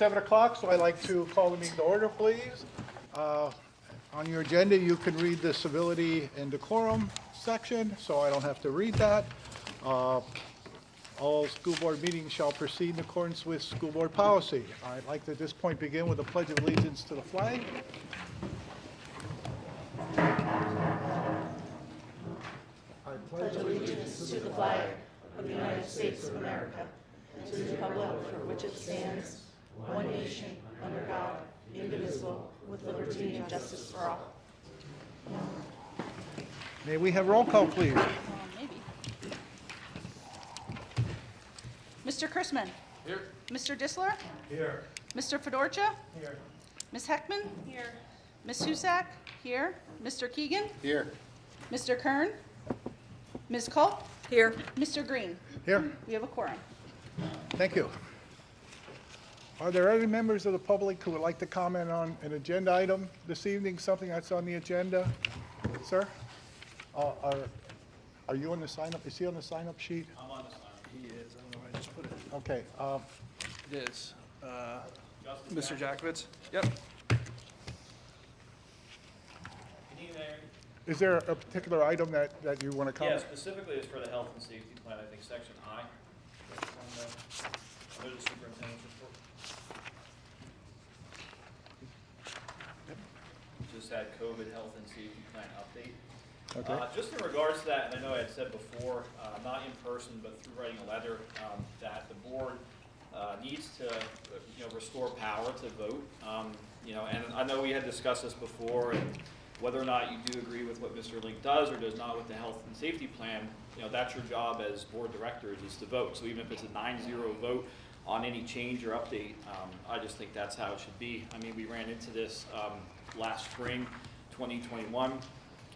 7 o'clock, so I'd like to call the meeting to order, please. On your agenda, you can read the civility and decorum section, so I don't have to read that. All school board meetings shall proceed in accordance with school board policy. I'd like to at this point begin with a pledge of allegiance to the flag. I pledge allegiance to the flag of the United States of America and to the republic for which it stands, one nation, under God, indivisible, with liberty and justice for all. May we have roll call, please? Maybe. Mr. Chrisman? Here. Mr. Disler? Here. Mr. Fedorcha? Here. Ms. Heckman? Here. Ms. Husak? Here. Mr. Keegan? Here. Mr. Kern? Ms. Culp? Here. Mr. Green? Here. We have a quorum. Thank you. Are there any members of the public who would like to comment on an agenda item this evening, something that's on the agenda? Sir? Are you on the sign-up? Is he on the sign-up sheet? I'm on the sign. He is. I don't know where I just put it. Okay. It is. Mr. Jackovitz? Yep. Is there a particular item that you want to Yeah, comment? specifically it's for the health and safety plan, I think section I. Under the superintendent's report. Just had COVID health and safety plan update. Okay. Just in regards to that, and I know I had said before, not in person, but through writing a letter, that the board needs to, restore power to vote. And I know we had discussed this before, and whether or not you do agree with what Mr. Link does or does not with the health and safety plan, that's your job as board directors is to vote. So even if it's a 9-0 vote on any change or update, I just think that's how it should be. I mean, we ran into this last spring, 2021,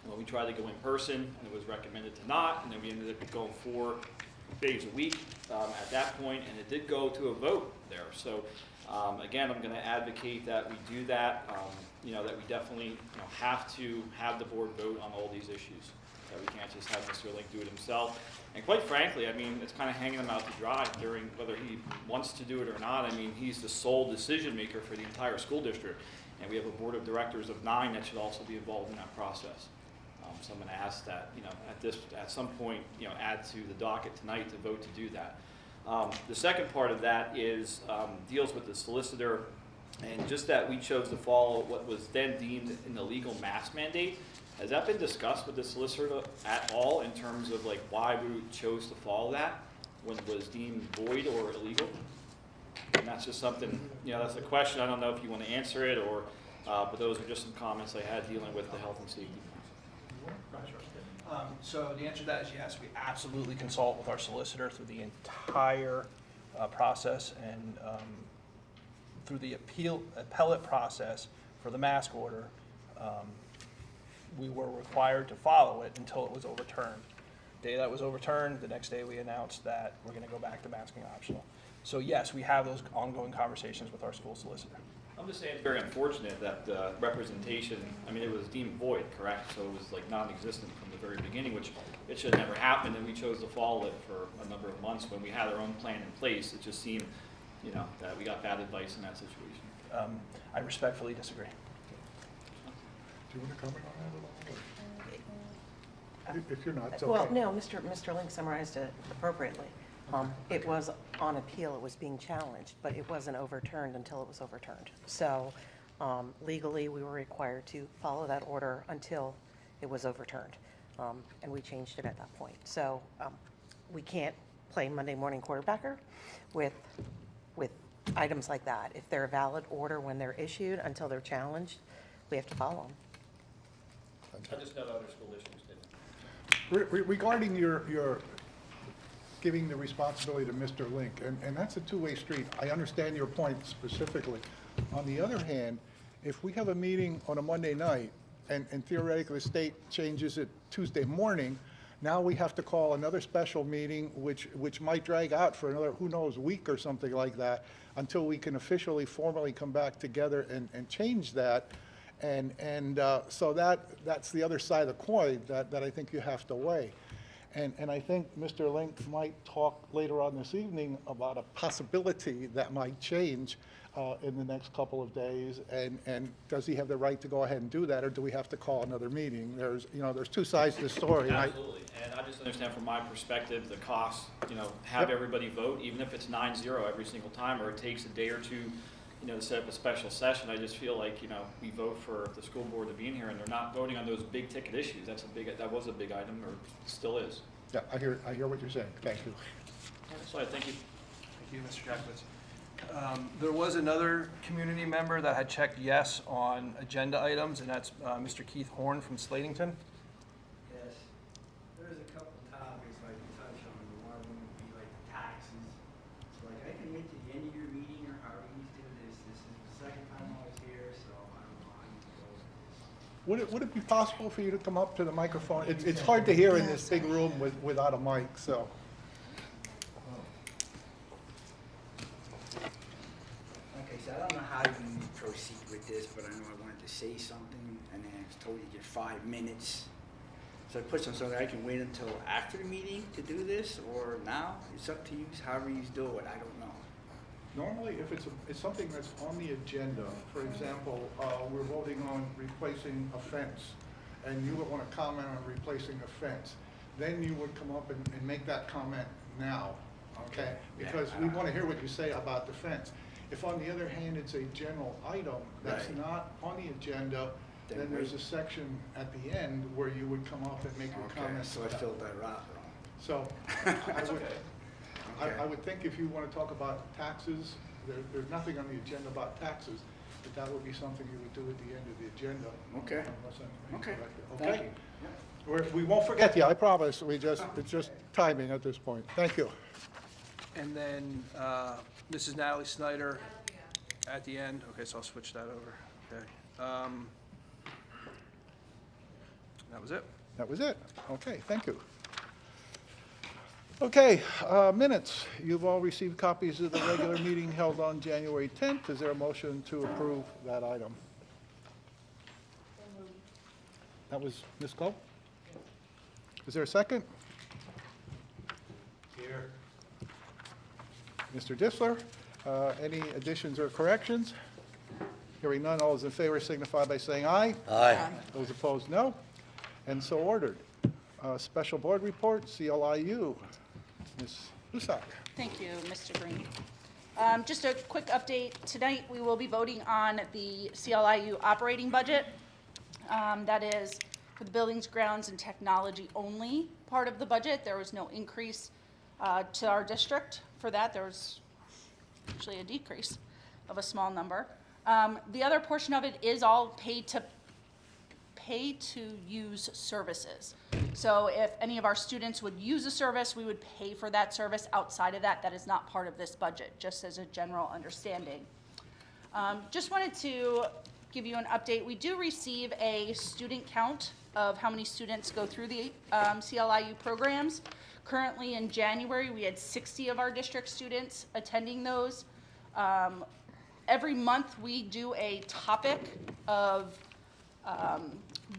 when we tried to go in person, and it was recommended to not, and then we ended up going 4 days a week at that point, and it did go to a vote there. So again, I'm going to advocate that we do that, that we definitely have to have the board vote on all these issues, that we can't just have Mr. Link do it himself. And quite frankly, I mean, it's kind of hanging him out to dry during whether he wants to do it or not. I mean, he's the sole decision maker for the entire school district, and we have a board of directors of 9 that should also be involved in that process. So I'm going to ask that, at some point, add to the docket tonight to vote to do that. The second part of that is deals with the solicitor, and just that we chose to follow what was then deemed an illegal mask mandate. Has that been discussed with the solicitor at all in terms of like why we chose to follow that when it was deemed void or illegal? And that's just something, that's a question. I don't know if you want to answer it or, but those are just some comments I had dealing with the health and safety. So the answer to that is yes. We absolutely consult with our solicitor through the entire process and through the appellate process for the mask order. We were required to follow it until it was overturned. The day that was overturned, the next day we announced that we're going to go back to masking optional. So yes, we have those ongoing conversations with our school solicitor. I'm just saying it's very unfortunate that the representation, I mean, it was deemed void, correct? So it was like non-existent from the very beginning, which it should have never happened, and we chose to follow it for a number of months when we had our own plan in place. It just seemed, that we got bad advice in that situation. I respectfully disagree. Do you want to comment on that at all? If you're not, it's okay. Well, no, Mr. Link summarized it appropriately. It was on appeal, it was being challenged, but it wasn't overturned until it was overturned. So legally, we were required to follow that order until it was overturned, and we changed it at that point. So we can't play Monday morning quarterbacker with items like that. If they're a valid order when they're issued until they're challenged, we have to follow them. I just know other school districts didn't. Regarding your giving the responsibility to Mr. Link, and that's a two-way street. I understand your point specifically. On the other hand, if we have a meeting on a Monday night and theoretically the state changes it Tuesday morning, now we have to call another special meeting, which might drag out for another, who knows, week or something like that, until we can officially, formally come back together and change that. So that's the other side of the coin that I think you have to weigh. And I think Mr. Link might talk later on this evening about a possibility that might change in the next couple of days. And does he have the right to go ahead and do that, or do we have to call another meeting? There's two sides to the story. Absolutely, and I just understand from my perspective, the cost, have everybody vote, even if it's 9-0 every single time, or it takes a day or two, to set up a special session. I just feel like, we vote for the school board to be in here, and they're not voting on those big ticket issues. That was a big item, or still is. Yeah, I hear what you're saying. Thank you. So I thank you. Thank you, Mr. Jackwitz. There was another community member that had checked yes on agenda items, and that's Mr. Keith Horn from Slatington. Yes, there's a couple topics I can touch on. One of them would be like the taxes. So like I can get to the end of your meeting or however you do this. This is the second time I was here, so I don't know how you go with this. Would it be possible for you to come up to the microphone? It's hard to hear in this big room without a mic, so. Okay, so I don't know how you proceed with this, but I know I wanted to say something, and then I was told you get 5 minutes. So I put some so that I can wait until after the meeting to do this, or now? It's up to you, however you do it, I don't know. Normally, if it's something that's on the agenda, for example, we're voting on replacing a fence, and you would want to comment on replacing a fence, then you would come up and make that comment now, okay? Because we want to hear what you say about the fence. If on the other hand, it's a general item that's Right. not on the agenda, then there's a section at the end where you would come up and make your Okay, comments. so I about filled it. that out wrong. So, That's I would, okay. I would think if you want to talk about taxes, there's nothing on the agenda about taxes, but that would be something you would do at the end of the agenda. Okay. Unless I'm Okay, incorrect. thank Okay? you. We won't forget you, I promise. It's just timing at this point. Thank you. And then Mrs. Natalie Snyder at the end. Okay, so I'll switch that over. Okay. That was it. That was it. Okay, thank you. Okay, minutes. You've all received copies of the regular meeting held on January 10th. Is there a motion to approve that item? That was Ms. Cole? Is there a second? Here. Mr. Dissler, any additions or corrections? Hearing none, all those in favor signify by saying aye. Aye. Those opposed, no. And so ordered. Special board report, CLIU. Ms. Husak. Thank you, Mr. Green. Just a quick update. Tonight, we will be voting on the CLIU operating budget. That is for the buildings, grounds, and technology only part of the budget. There was no increase to our district for that. There was actually a decrease of a small number. The other portion of it is all pay-to-use services. So if any of our students would use a service, we would pay for that service. Outside of that, that is not part of this budget, just as a general understanding. Just wanted to give you an update. We do receive a student count of how many students go through the CLIU programs. Currently in January, we had 60 of our district students attending those. Every month, we do a topic of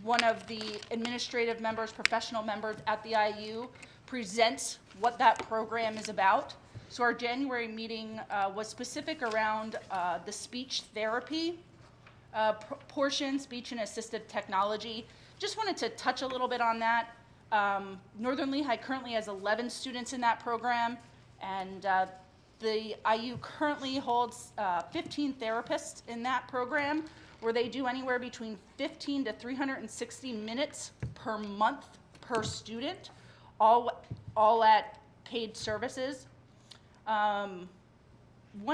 one of the administrative members, professional members at the IU presents what that program is about. So our January meeting was specific around the speech therapy portion, speech and assistive technology. Just wanted to touch a little bit on that. Northern Lehigh currently has 11 students in that program, and the IU currently holds 15 therapists in that program, where they do anywhere between 15 to 360 minutes per month per student, all at paid services. One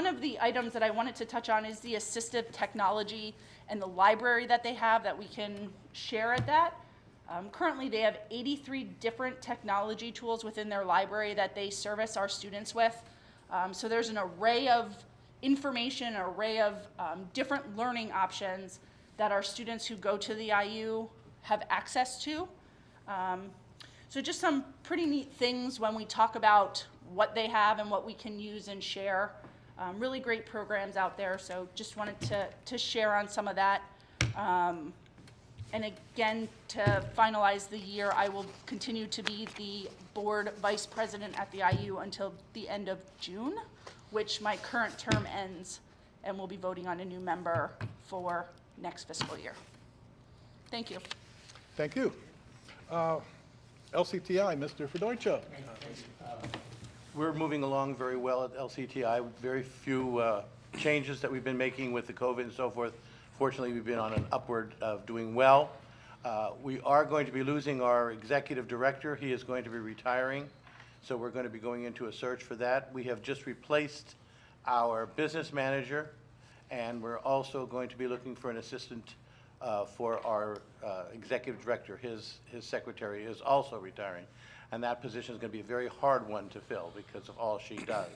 of the items that I wanted to touch on is the assistive technology and the library that they have that we can share at that. Currently, they have 83 different technology tools within their library that they service our students with. So there's an array of information, an array of different learning options that our students who go to the IU have access to. So just some pretty neat things when we talk about what they have and what we can use and share. Really great programs out there, so just wanted to share on some of that. And again, to finalize the year, I will continue to be the board vice president at the IU until the end of June, which my current term ends, and we'll be voting on a new member for next fiscal year. Thank you. Thank you. LCTI, Mr. Fedorcha. We're moving along very well at LCTI. Very few changes that we've been making with the COVID and so forth. Fortunately, we've been on an upward of doing well. We are going to be losing our executive director. He is going to be retiring, so we're going to be going into a search for that. We have just replaced our business manager, and we're also going to be looking for an assistant for our executive director. His secretary is also retiring, and that position is going to be a very hard one to fill because of all she does,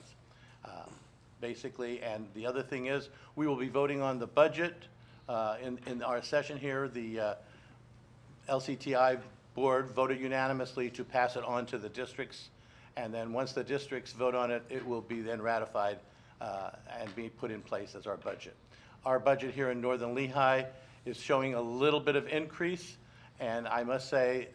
basically. And the other thing is, we will be voting on the budget in our session here. The LCTI board voted unanimously to pass it on to the districts, and then once the districts vote on it, it will be then ratified and be put in place as our budget. Our budget here in Northern Lehigh is showing a little bit of increase, and I must say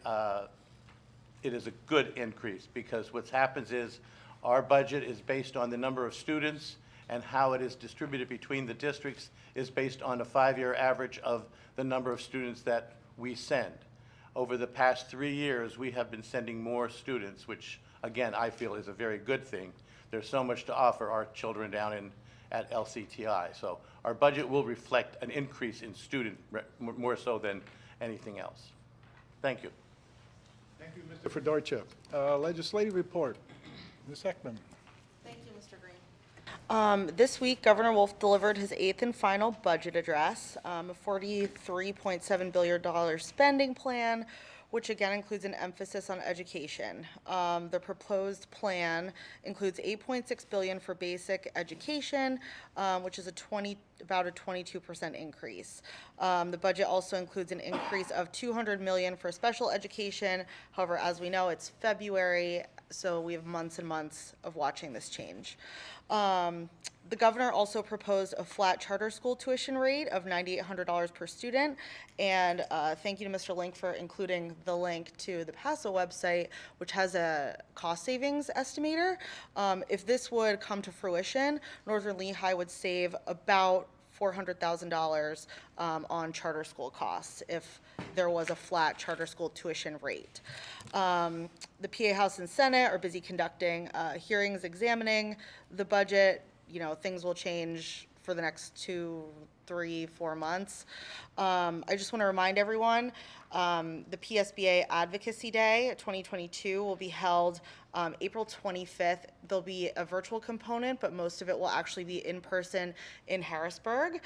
it is a good increase, because what happens is our budget is based on the number of students, and how it is distributed between the districts is based on a 5-year average of the number of students that we send. Over the past 3 years, we have been sending more students, which again I feel is a very good thing. There's so much to offer our children down at LCTI. So our budget will reflect an increase in student, more so than anything else. Thank you. Thank you, Mr. Fedorcha. Legislative report. Ms. Heckman. Thank you, Mr. Green. This week, Governor Wolf delivered his 8th and final budget address, a $43.7 billion spending plan, which again includes an emphasis on education. The proposed plan includes $8.6 billion for basic education, which is about a 22% increase. The budget also includes an increase of $200 million for special education. However, as we know, it's February, so we have months and months of watching this change. The governor also proposed a flat charter school tuition rate of $9,800 per student. And thank you to Mr. Link for including the link to the Psba website, which has a cost savings estimator. If this would come to fruition, Northern Lehigh would save about $400,000 on charter school costs if there was a flat charter school tuition rate. The PA House and Senate are busy conducting hearings examining the budget. You know, things will change for the next 2, 3, 4 months. I just want to remind everyone, the Psba Advocacy Day 2022 will be held April 25th. There'll be a virtual component, but most of it will actually be in person in Harrisburg.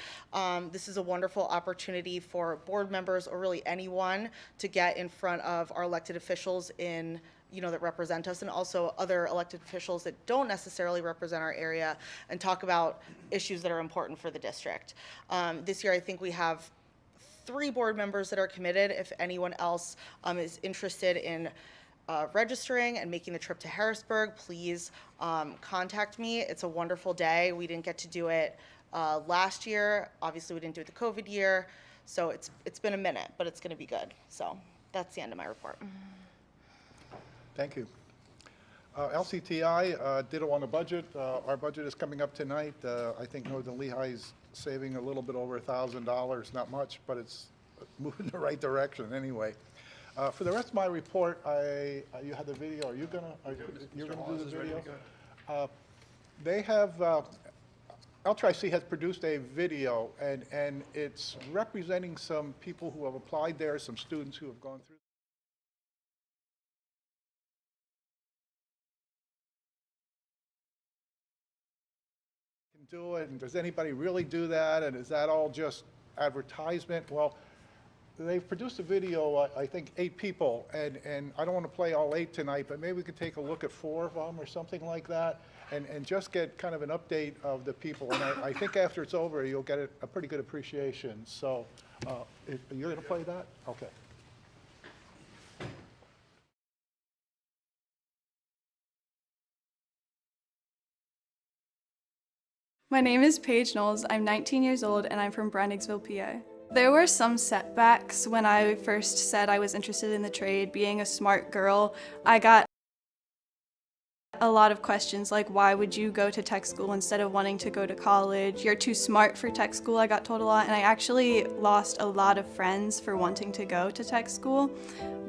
This is a wonderful opportunity for board members, or really anyone, to get in front of our elected officials that represent us, and also other elected officials that don't necessarily represent our area, and talk about issues that are important for the district. This year, I think we have 3 board members that are committed. If anyone else is interested in registering and making the trip to Harrisburg, please contact me. It's a wonderful day. We didn't get to do it last year. Obviously, we didn't do it the COVID year, so it's been a minute, but it's going to be good. So that's the end of my report. Thank you. LCTI, ditto on the budget. Our budget is coming up tonight. I think Northern Lehigh is saving a little bit over $1,000, not much, but it's moving in the right direction anyway. For the rest of my report, you had the video. Are you gonna? You're gonna do the video? They have. LTRIC has produced a video, and it's representing some people who have applied there, some students who have gone through. Do it, and does anybody really do that, and is that all just advertisement? Well, they've produced a video, I think 8 people, and I don't want to play all 8 tonight, but maybe we could take a look at 4 of them or something like that, and just get kind of an update of the people. And I think after it's over, you'll get a pretty good appreciation. So you're going to play that? Okay. My name is Paige Knowles. I'm 19 years old and I'm from Brandigsville, PA. There were some setbacks when I first said I was interested in the trade. Being a smart girl, I got a lot of questions like, why would you go to tech school instead of wanting to go to college? You're too smart for tech school, I got told a lot, and I actually lost a lot of friends for wanting to go to tech school.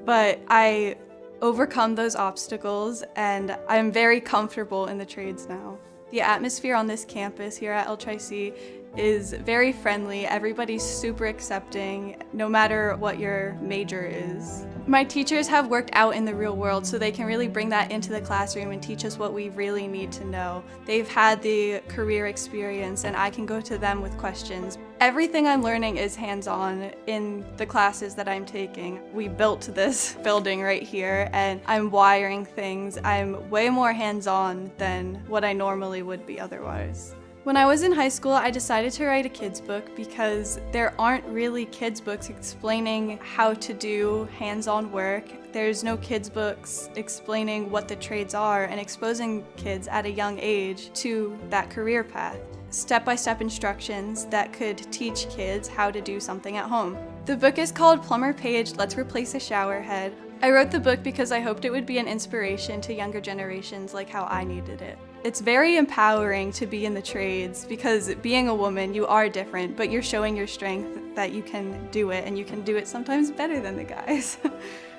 But I overcome those obstacles, and I'm very comfortable in the trades now. The atmosphere on this campus here at LTRC is very friendly. Everybody's super accepting, no matter what your major is. My teachers have worked out in the real world, so they can really bring that into the classroom and teach us what we really need to know. They've had the career experience, and I can go to them with questions. Everything I'm learning is hands-on in the classes that I'm taking. We built this building right here, and I'm wiring things. I'm way more hands-on than what I normally would be otherwise. When I was in high school, I decided to write a kids book because there aren't really kids books explaining how to do hands-on work. There's no kids books explaining what the trades are and exposing kids at a young age to that career path. Step-by-step instructions that could teach kids how to do something at home. The book is called Plumber Paige, Let's Replace a Shower Head. I wrote the book because I hoped it would be an inspiration to younger generations like how I needed it. It's very empowering to be in the trades because being a woman, you are different, but you're showing your strength that you can do it, and you can do it sometimes better than the guys.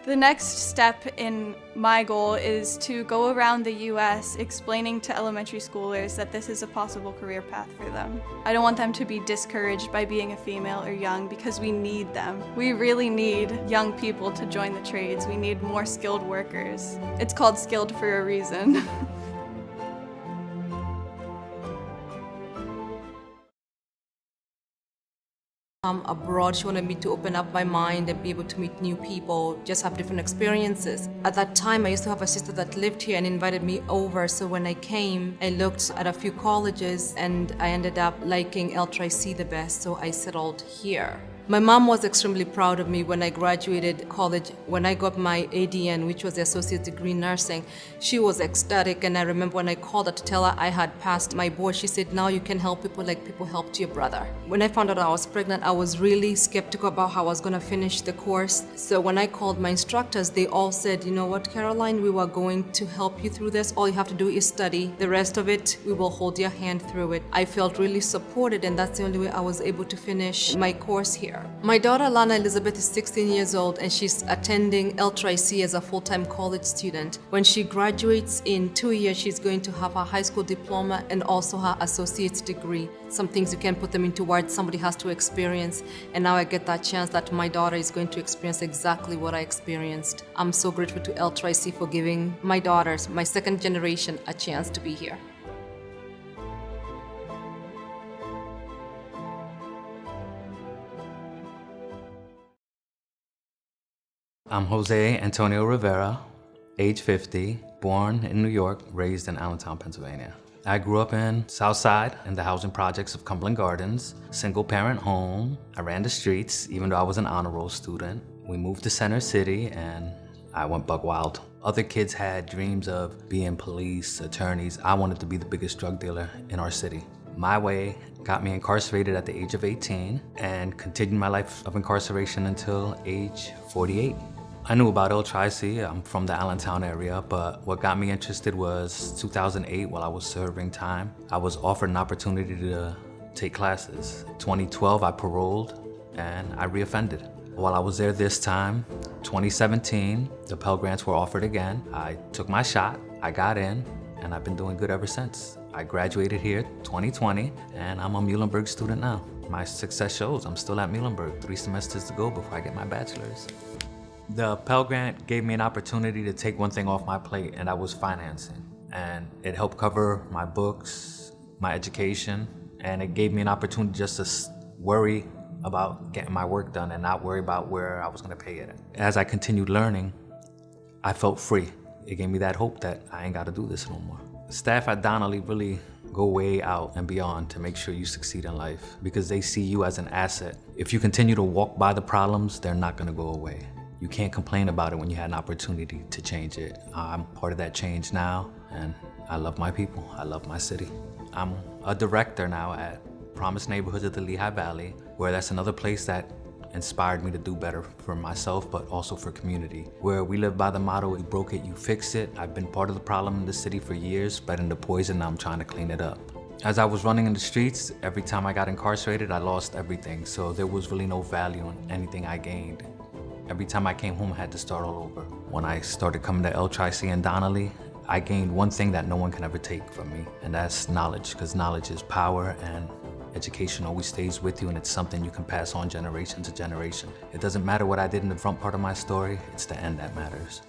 The next step in my goal is to go around the US explaining to elementary schoolers that this is a possible career path for them. I don't want them to be discouraged by being a female or young because we need them. We really need young people to join the trades. We need more skilled workers. It's called skilled for a reason. Abroad, she wanted me to open up my mind and be able to meet new people, just have different experiences. At that time, I used to have a sister that lived here and invited me over, so when I came, I looked at a few colleges and I ended up liking LTRC the best, so I settled here. My mom was extremely proud of me when I graduated college. When I got my ADN, which was the Associate Degree in Nursing, she was ecstatic, and I remember when I called her to tell her I had passed my board, she said, now you can help people like people helped your brother. When I found out I was pregnant, I was really skeptical about how I was going to finish the course. So when I called my instructors, they all said, you know what, Caroline, we were going to help you through this. All you have to do is study. The rest of it, we will hold your hand through it. I felt really supported, and that's the only way I was able to finish my course here. My daughter Lana Elizabeth is 16 years old and she's attending LTRC as a full-time college student. When she graduates in 2 years, she's going to have her high school diploma and also her associate's degree. Some things you can put them into words, somebody has to experience, and now I get that chance that my daughter is going to experience exactly what I experienced. I'm so grateful to LTRC for giving my daughters, my second generation, a chance to be here. I'm Jose Antonio Rivera, age 50, born in New York, raised in Allentown, Pennsylvania. I grew up in Southside in the housing projects of Cumberland Gardens, single parent home. I ran the streets even though I was an honor roll student. We moved to Center City and I went buck wild. Other kids had dreams of being police, attorneys. I wanted to be the biggest drug dealer in our city. My way got me incarcerated at the age of 18 and continued my life of incarceration until age 48. I knew about LTRC, I'm from the Allentown area, but what got me interested was 2008 while I was serving time. I was offered an opportunity to take classes. 2012 I paroled and I reoffended. While I was there this time, 2017, the Pell Grants were offered again. I took my shot, I got in, and I've been doing good ever since. I graduated here 2020 and I'm a Muhlenberg student now. My success shows I'm still at Muhlenberg, 3 semesters to go before I get my bachelor's. The Pell Grant gave me an opportunity to take one thing off my plate, and that was financing. And it helped cover my books, my education, and it gave me an opportunity just to worry about getting my work done and not worry about where I was gonna pay it. As I continued learning, I felt free. It gave me that hope that I ain't gotta do this no more. Staff at Donnelly really go way out and beyond to make sure you succeed in life because they see you as an asset. If you continue to walk by the problems, they're not gonna go away. You can't complain about it when you had an opportunity to change it. I'm part of that change now, and I love my people. I love my city. I'm a director now at promised neighborhoods of the Lehigh Valley, where that's another place that inspired me to do better for myself, but also for community. Where we live by the motto, you broke it, you fix it. I've been part of the problem in the city for years, spreading the poison, now I'm trying to clean it up. As I was running in the streets, every time I got incarcerated, I lost everything, so there was really no value in anything I gained. Every time I came home, I had to start all over. When I started coming to LTRC and Donnelly, I gained one thing that no one can ever take from me, and that's knowledge, because knowledge is power, and education always stays with you, and it's something you can pass on generation to generation. It doesn't matter what I did in the front part of my story, it's the end that matters.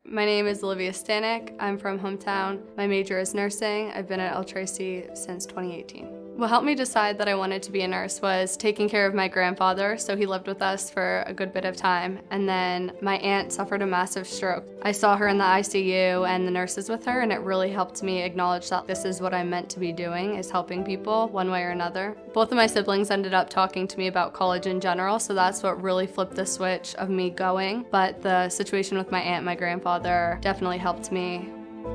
My name is Olivia Stanek. I'm from hometown. My major is nursing. I've been at LTRC since 2018. What helped me decide that I wanted to be a nurse was taking care of my grandfather, so he lived with us for a good bit of time, and then my aunt suffered a massive stroke. I saw her in the ICU and the nurses with her, and it really helped me acknowledge that this is what I'm meant to be doing, is helping people one way or another. Both of my siblings ended up talking to me about college in general, so that's what really flipped the switch of me going, but the situation with my aunt and my grandfather definitely helped me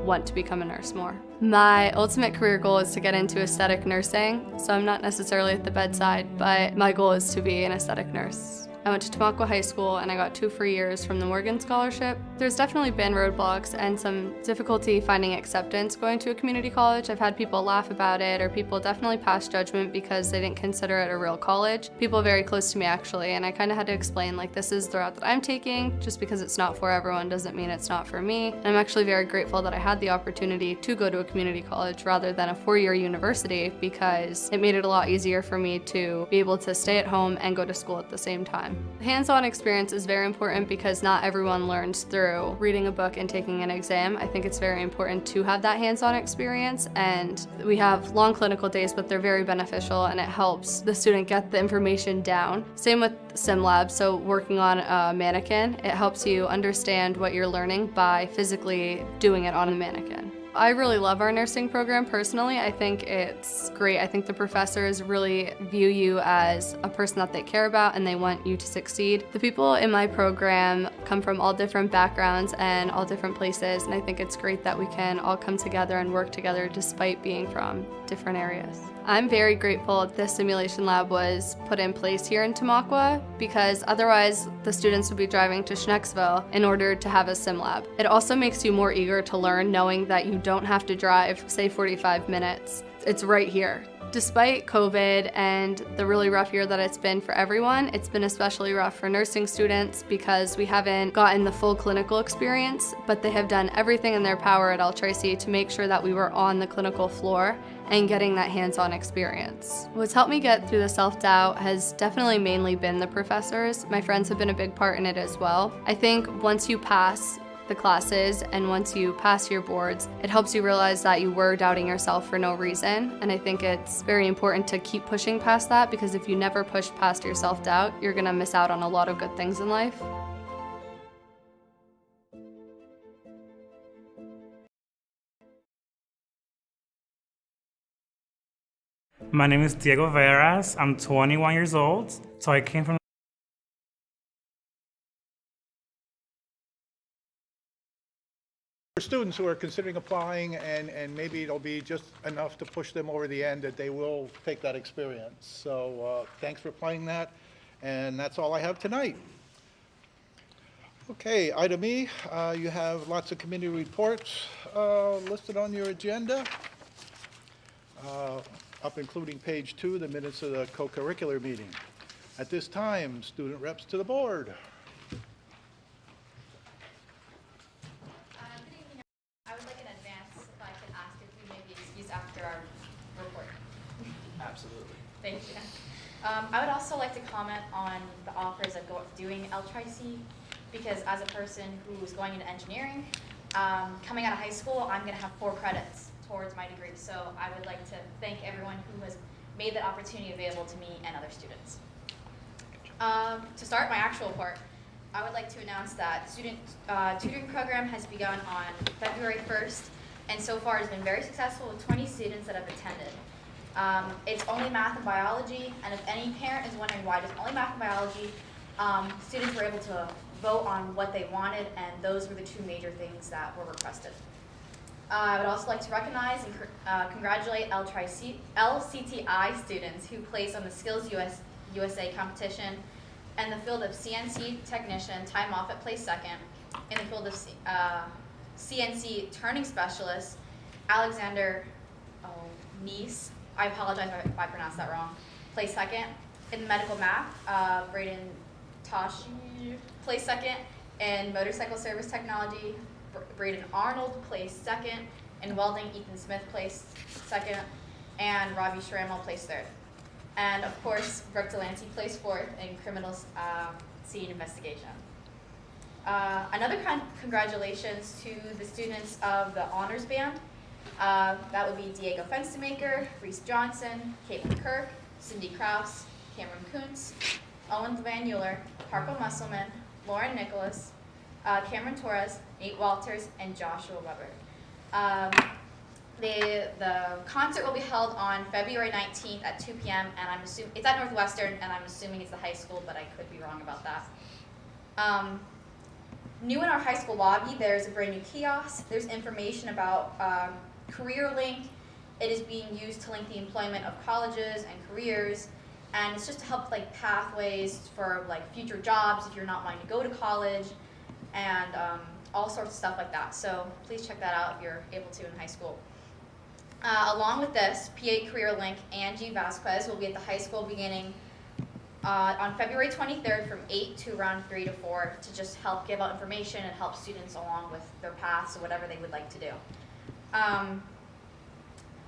want to become a nurse more. My ultimate career goal is to get into aesthetic nursing, so I'm not necessarily at the bedside, but my goal is to be an aesthetic nurse. I went to Tamaqua High School and I got 2 free years from the Morgan Scholarship. There's definitely been roadblocks and some difficulty finding acceptance going to a community college. I've had people laugh about it, or people definitely pass judgment because they didn't consider it a real college. People very close to me actually, and I kind of had to explain, like, this is the route that I'm taking. Just because it's not for everyone doesn't mean it's not for me. And I'm actually very grateful that I had the opportunity to go to a community college rather than a 4-year university, because it made it a lot easier for me to be able to stay at home and go to school at the same time. Hands-on experience is very important because not everyone learns through reading a book and taking an exam. I think it's very important to have that hands-on experience, and we have long clinical days, but they're very beneficial and it helps the student get the information down. Same with sim labs, so working on a mannequin, it helps you understand what you're learning by physically doing it on a mannequin. I really love our nursing program personally. I think it's great. I think the professors really view you as a person that they care about and they want you to succeed. The people in my program come from all different backgrounds and all different places, and I think it's great that we can all come together and work together despite being from different areas. I'm very grateful this simulation lab was put in place here in Tamaqua, because otherwise the students would be driving to Schnecksville in order to have a sim lab. It also makes you more eager to learn, knowing that you don't have to drive, say, 45 minutes. It's right here. Despite COVID and the really rough year that it's been for everyone, it's been especially rough for nursing students because we haven't gotten the full clinical experience, but they have done everything in their power at LTRC to make sure that we were on the clinical floor and getting that hands-on experience. What's helped me get through the self-doubt has definitely mainly been the professors. My friends have been a big part in it as well. I think once you pass the classes and once you pass your boards, it helps you realize that you were doubting yourself for no reason. And I think it's very important to keep pushing past that, because if you never push past your self-doubt, you're gonna miss out on a lot of good things in life. My name is Diego Veras. I'm 21 years old. So I came from For students who are considering applying, and maybe it'll be just enough to push them over the end, that they will take that experience. So thanks for playing that, and that's all I have tonight. Okay, item E, you have lots of committee reports listed on your agenda, up including page 2, the minutes of the co-curricular meeting. At this time, student reps to the board. I would like in advance, if I could ask if we may be excused after our report. Absolutely. Thank you. I would also like to comment on the offers of doing LTRC, because as a person who is going into engineering, coming out of high school, I'm going to have 4 credits towards my degree. So I would like to thank everyone who has made that opportunity available to me and other students. To start my actual report, I would like to announce that student tutoring program has begun on February 1st, and so far has been very successful with 20 students that have attended. It's only math and biology, and if any parent is wondering why it's only math and biology, students were able to vote on what they wanted, and those were the two major things that were requested. I would also like to recognize and congratulate LCTI students who placed on the Skills USA competition in the field of CNC technician. Ty Moffitt placed second. In the field of CNC turning specialist, Alexander Nice, I apologize if I pronounced that wrong, placed second. In medical math, Braden Toshi placed second. In motorcycle service technology, Braden Arnold placed second. In welding, Ethan Smith placed second. And Robbie Schrammel placed third. And of course, Brooke Delancey placed fourth in criminal scene investigation. Another congratulations to the students of the honors band. That would be Diego Fenstermaker, Reese Johnson, Caitlin Kirk, Cindy Kraus, Cameron Kuntz, Owen Van Euler, Harpo Musselman, Lauren Nicholas, Cameron Torres, Nate Walters, and Joshua Weber. The concert will be held on February 19th at 2 p.m. and I'm assuming it's at Northwestern, and I'm assuming it's the high school, but I could be wrong about that. New in our high school lobby, there's a brand new kiosk. There's information about Career Link. It is being used to link the employment of colleges and careers, and it's just to help like pathways for like future jobs if you're not wanting to go to college, and all sorts of stuff like that. So please check that out if you're able to in high school. Along with this, PA Career Link, Angie Vasquez will be at the high school beginning on February 23rd from 8 to around 3 to 4 to just help give out information and help students along with their paths or whatever they would like to do.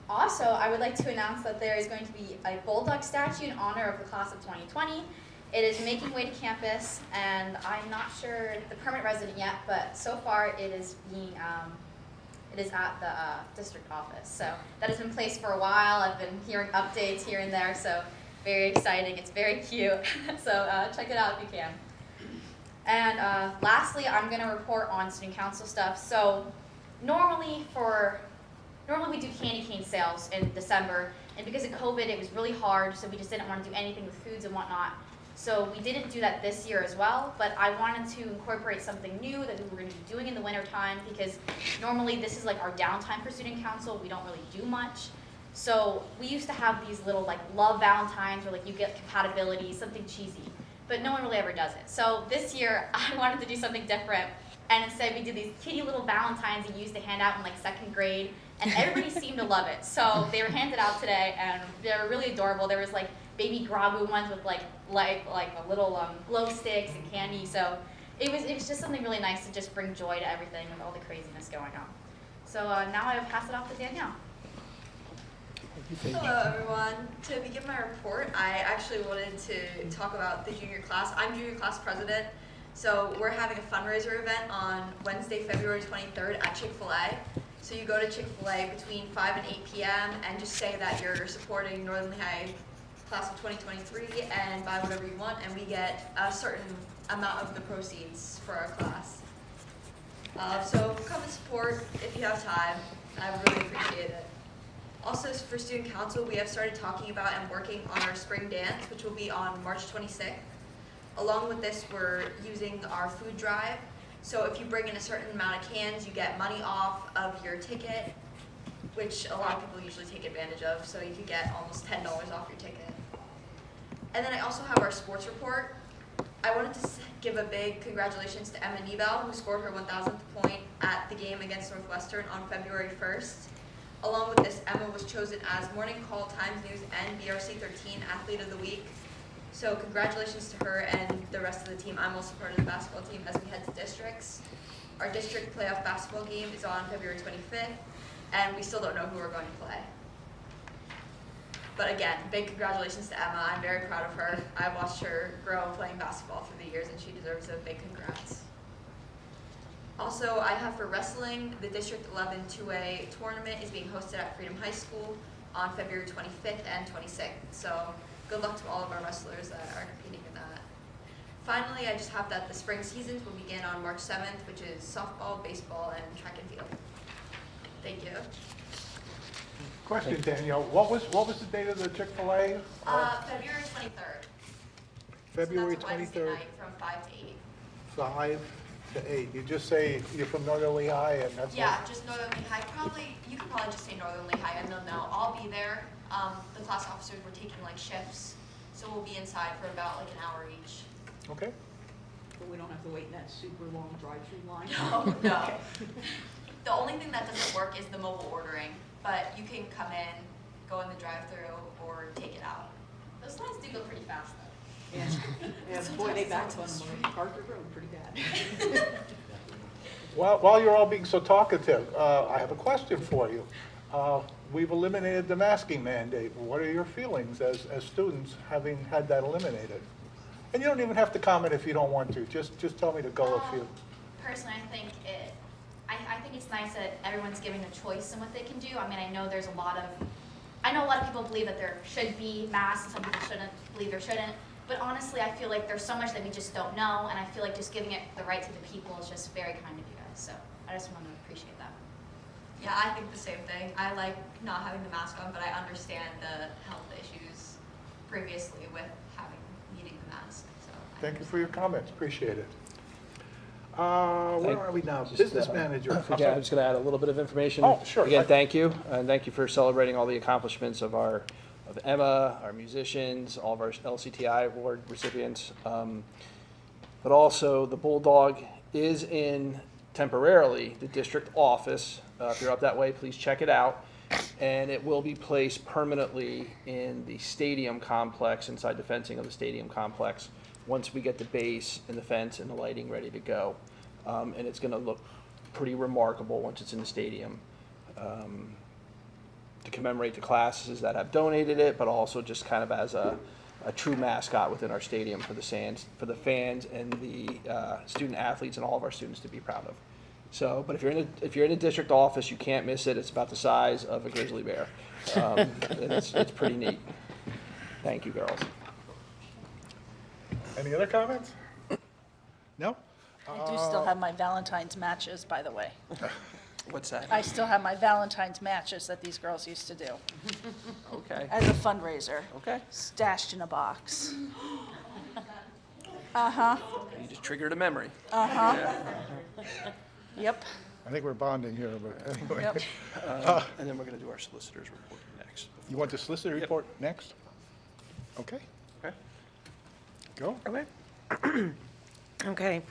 Also, I would like to announce that there is going to be a Bulldog Statue in honor of the class of 2020. It is making way to campus, and I'm not sure the permanent resident yet, but so far it is being it is at the district office. So that has been placed for a while. I've been hearing updates here and there, so very exciting. It's very cute. So check it out if you can. And lastly, I'm going to report on student council stuff. So normally we do candy cane sales in December, and because of COVID, it was really hard, so we just didn't want to do anything with foods and whatnot. So we didn't do that this year as well, but I wanted to incorporate something new that we were going to be doing in the winter time, because normally this is like our downtime for student council. We don't really do much. So we used to have these little like love Valentines where like you get compatibility, something cheesy, but no one really ever does it. So this year I wanted to do something different, and instead we did these kitty little Valentines that you used to hand out in like 2nd grade, and everybody seemed to love it. So they were handed out today, and they were really adorable. There was like baby Grabu ones with like a little glow sticks and candy. So it was just something really nice to just bring joy to everything with all the craziness going on. So now I will pass it off to Danielle. Hello everyone. To begin my report, I actually wanted to talk about the junior class. I'm junior class president, so we're having a fundraiser event on Wednesday, February 23rd at Chick-fil-A. So you go to Chick-fil-A between 5 and 8 p.m. and just say that you're supporting Northern Lehigh class of 2023 and buy whatever you want, and we get a certain amount of the proceeds for our class. So come and support if you have time. I really appreciate it. Also, for student council, we have started talking about and working on our spring dance, which will be on March 26th. Along with this, we're using our food drive. So if you bring in a certain amount of cans, you get money off of your ticket, which a lot of people usually take advantage of. So you could get almost $10 off your ticket. And then I also have our sports report. I wanted to give a big congratulations to Emma Nebel, who scored her 1,000th point at the game against Northwestern on February 1st. Along with this, Emma was chosen as Morning Call, Times News, and BRC 13 Athlete of the Week. So congratulations to her and the rest of the team. I'm also part of the basketball team as we head to districts. Our district playoff basketball game is on February 25th, and we still don't know who we're going to play. But again, big congratulations to Emma. I'm very proud of her. I watched her grow playing basketball through the years, and she deserves a big congrats. Also, I have for wrestling, the District 11 2A tournament is being hosted at Freedom High School on February 25th and 26th. So good luck to all of our wrestlers that are competing in that. Finally, I just have that the spring seasons will begin on March 7th, which is softball, baseball, and track and field. Thank you. Question, Danielle, what was the date of the Chick-fil-A? February 23rd. February So that's a Wednesday 23rd night from 5 to 8. 5 to 8? You just say you're from Northern Lehigh and that's all? Yeah, just Northern Lehigh. You could probably just say Northern Lehigh and they'll know. I'll be there. The class officers were taking like shifts, so we'll be inside for about like an hour each. Okay. But we don't have to wait in that super long drive-through line? No. The only thing that doesn't work is the mobile ordering, but you can come in, go in the drive-through, or take it out. Those lines do go pretty fast though. Yeah, boy, they backed on Parker Road pretty bad. While you're all being so talkative, I have a question for you. We've eliminated the masking mandate. What are your feelings as students having had that eliminated? And you don't even have to comment if you don't want to. Just tell me to go a few. Personally, I think it's nice that everyone's giving a choice in what they can do. I mean, I know a lot of people believe that there should be masks, and some people believe there shouldn't. But honestly, I feel like there's so much that we just don't know, and I feel like just giving it the right to the people is just very kind of you guys. So I just want to appreciate that. Yeah, I think the same thing. I like not having the mask on, but I understand the health issues previously with needing the mask. So Thank you for your comments. Appreciate it. Where are we now? Business manager. I'm just going to add a little bit of information. Oh, sure. Again, thank you, and thank you for celebrating all the accomplishments of Emma, our musicians, all of our LCTI award recipients. But also, the Bulldog is in temporarily the district office. If you're up that way, please check it out. And it will be placed permanently in the stadium complex, inside the fencing of the stadium complex, once we get the base and the fence and the lighting ready to go. And it's going to look pretty remarkable once it's in the stadium, to commemorate the classes that have donated it, but also just kind of as a true mascot within our stadium for the fans and the student athletes and all of our students to be proud of. So, but if you're in a district office, you can't miss it. It's about the size of a grizzly bear, and it's pretty neat. Thank you, girls. Any other comments? No? I do still have my Valentine's matches, by the way. What's that? I still have my Valentine's matches that these girls used to do Okay. as a fundraiser. Okay. Stashed in a box. You just triggered a memory. Yep. I think we're bonding here, but anyway. Yep. And then we're going to do our solicitor's report next. You want the solicitor report next? Okay, Okay. go. Okay. Okay.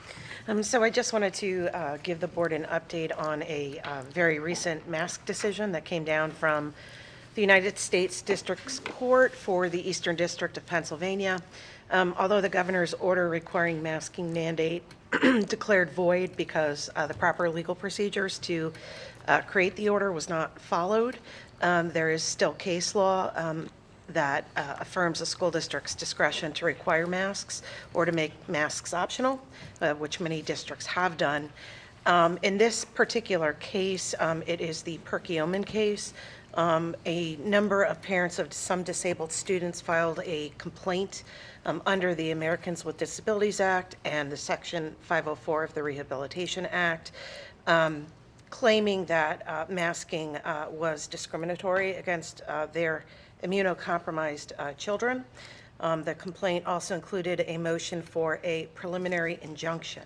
So I just wanted to give the board an update on a very recent mask decision that came down from the United States District's Court for the Eastern District of Pennsylvania. Although the governor's order requiring masking mandate declared void because the proper legal procedures to create the order was not followed, there is still case law that affirms a school district's discretion to require masks or to make masks optional, which many districts have done. In this particular case, it is the Perkiomen case. A number of parents of some disabled students filed a complaint under the Americans with Disabilities Act and the Section 504 of the Rehabilitation Act, claiming that masking was discriminatory against their immunocompromised children. The complaint also included a motion for a preliminary injunction.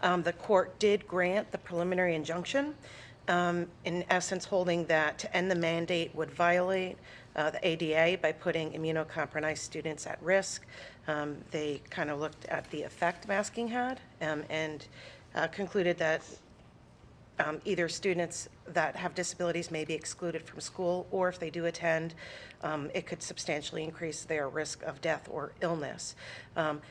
The court did grant the preliminary injunction, in essence holding that to end the mandate would violate the ADA by putting immunocompromised students at risk. They kind of looked at the effect masking had and concluded that either students that have disabilities may be excluded from school, or if they do attend, it could substantially increase their risk of death or illness.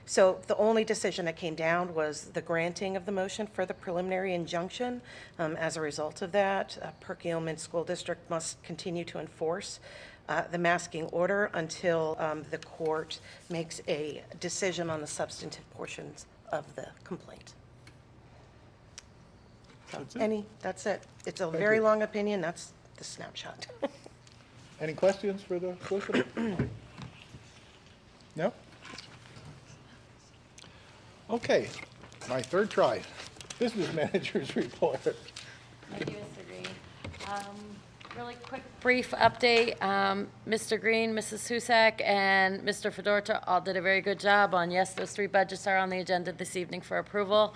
So the only decision that came down was the granting of the motion for the preliminary injunction. As a result of that, Perkiomen School District must continue to enforce the masking order until the court makes a decision on the substantive portions of the complaint. That's it. It's a very long opinion. That's the snapshot. Any questions for the solicitor? No? Okay, my third try. Business manager's report. I do disagree. Really quick, brief update. Mr. Green, Mrs. Husak, and Mr. Fedorcha all did a very good job on, yes, those 3 budgets are on the agenda this evening for approval.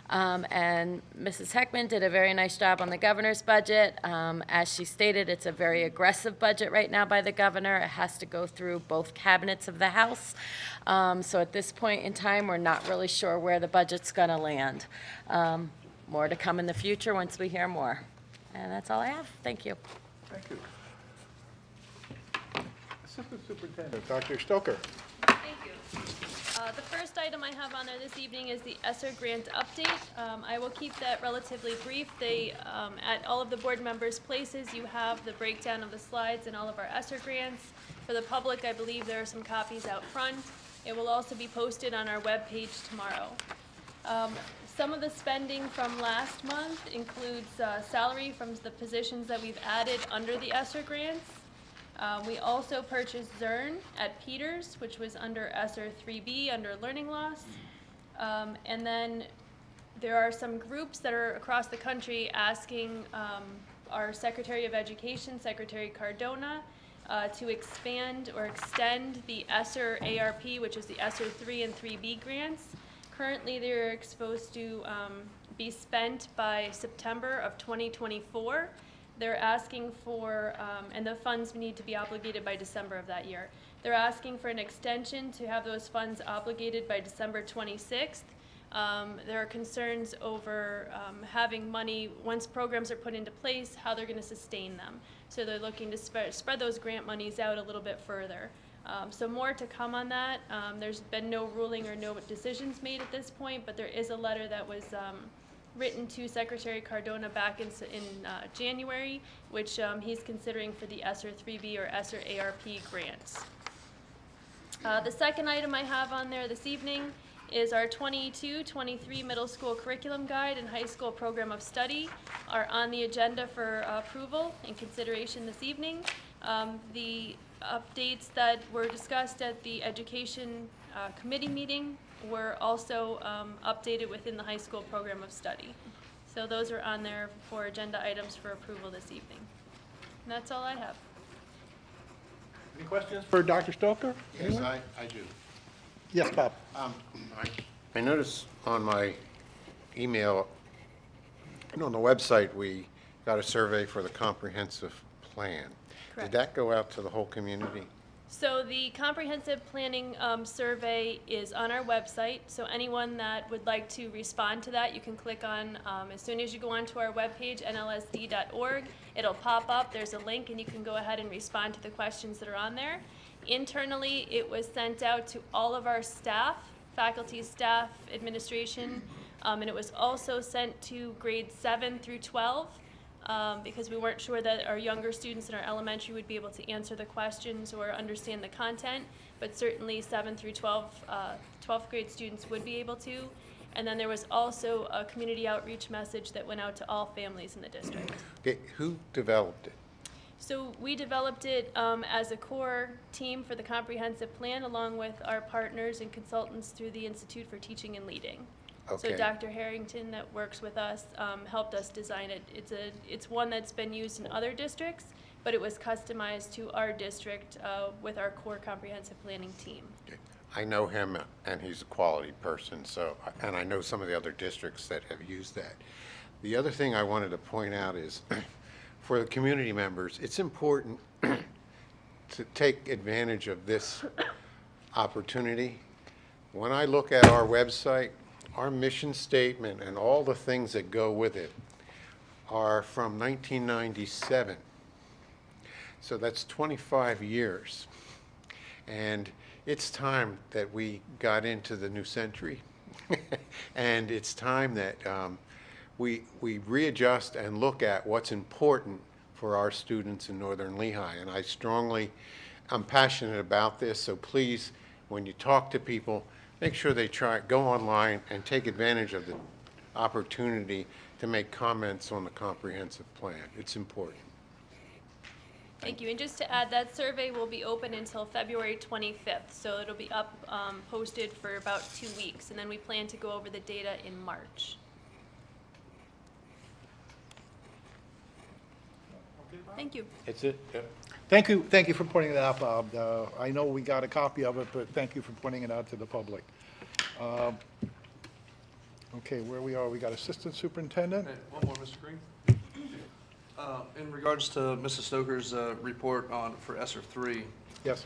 And Mrs. Heckman did a very nice job on the governor's budget. As she stated, it's a very aggressive budget right now by the governor. It has to go through both cabinets of the House. So at this point in time, we're not really sure where the budget's going to land. More to come in the future once we hear more. And that's all I have. Thank you. Thank you. Assistant Superintendent, Dr. Stoker. Thank you. The first item I have on there this evening is the Esser grant update. I will keep that relatively brief. At all of the board members' places, you have the breakdown of the slides and all of our Esser grants. For the public, I believe there are some copies out front. It will also be posted on our webpage tomorrow. Some of the spending from last month includes salary from the positions that we've added under the Esser grants. We also purchased Zern at Peters, which was under Esser 3B under learning loss. And then there are some groups that are across the country asking our Secretary of Education, Secretary Cardona, to expand or extend the Esser ARP, which is the Esser 3 and 3B grants. Currently, they're supposed to be spent by September of 2024. They're asking for, and the funds need to be obligated by December of that year. They're asking for an extension to have those funds obligated by December 26th. There are concerns over having money, once programs are put into place, how they're going to sustain them. So they're looking to spread those grant monies out a little bit further. So more to come on that. There's been no ruling or no decisions made at this point, but there is a letter that was written to Secretary Cardona back in January, which he's considering for the Esser 3B or Esser ARP grants. The second item I have on there this evening is our 22-23 middle school curriculum guide and high school program of study are on the agenda for approval and consideration this evening. The updates that were discussed at the education committee meeting were also updated within the high school program of study. So those are on there for agenda items for approval this evening. And that's all I have. Any questions for Dr. Stoker? Yes, I do. Yes, Bob. I noticed on my email, and on the website, we got a survey for the comprehensive plan. Correct. Did that go out to the whole community? So the comprehensive planning survey is on our website. So anyone that would like to respond to that, you can click on, as soon as you go onto our webpage, nlsd.org, it'll pop up. There's a link and you can go ahead and respond to the questions that are on there. Internally, it was sent out to all of our staff, faculty, staff, administration, and it was also sent to grades 7 through 12. Because we weren't sure that our younger students in our elementary would be able to answer the questions or understand the content, but certainly 7 through 12th grade students would be able to. And then there was also a community outreach message that went out to all families in the district. Okay, who developed it? So we developed it as a core team for the comprehensive plan along with our partners and consultants through the Institute for Teaching and Leading. Okay. So Dr. Harrington that works with us helped us design it. It's one that's been used in other districts, but it was customized to our district with our core comprehensive planning team. Okay. I know him, and he's a quality person, so, and I know some of the other districts that have used that. The other thing I wanted to point out is, for the community members, it's important to take advantage of this opportunity. When I look at our website, our mission statement and all the things that go with it are from 1997. So that's 25 years. And it's time that we got into the new century. And it's time that we readjust and look at what's important for our students in Northern Lehigh. And I'm passionate about this, so please, when you talk to people, make sure they go online and take advantage of the opportunity to make comments on the comprehensive plan. It's important. Thank you. And just to add, that survey will be open until February 25th. So it'll be up, posted for about 2 weeks. And then we plan to go over the data in March. Okay, Bob? Thank you. It's it? Yep. Thank you for pointing it out, Bob. I know we got a copy of it, but thank you for pointing it out to the public. Okay, where we are, we got Assistant Superintendent. Hey, one more, Mr. Green. In regards to Mrs. Stoker's report for Esser 3, Yes.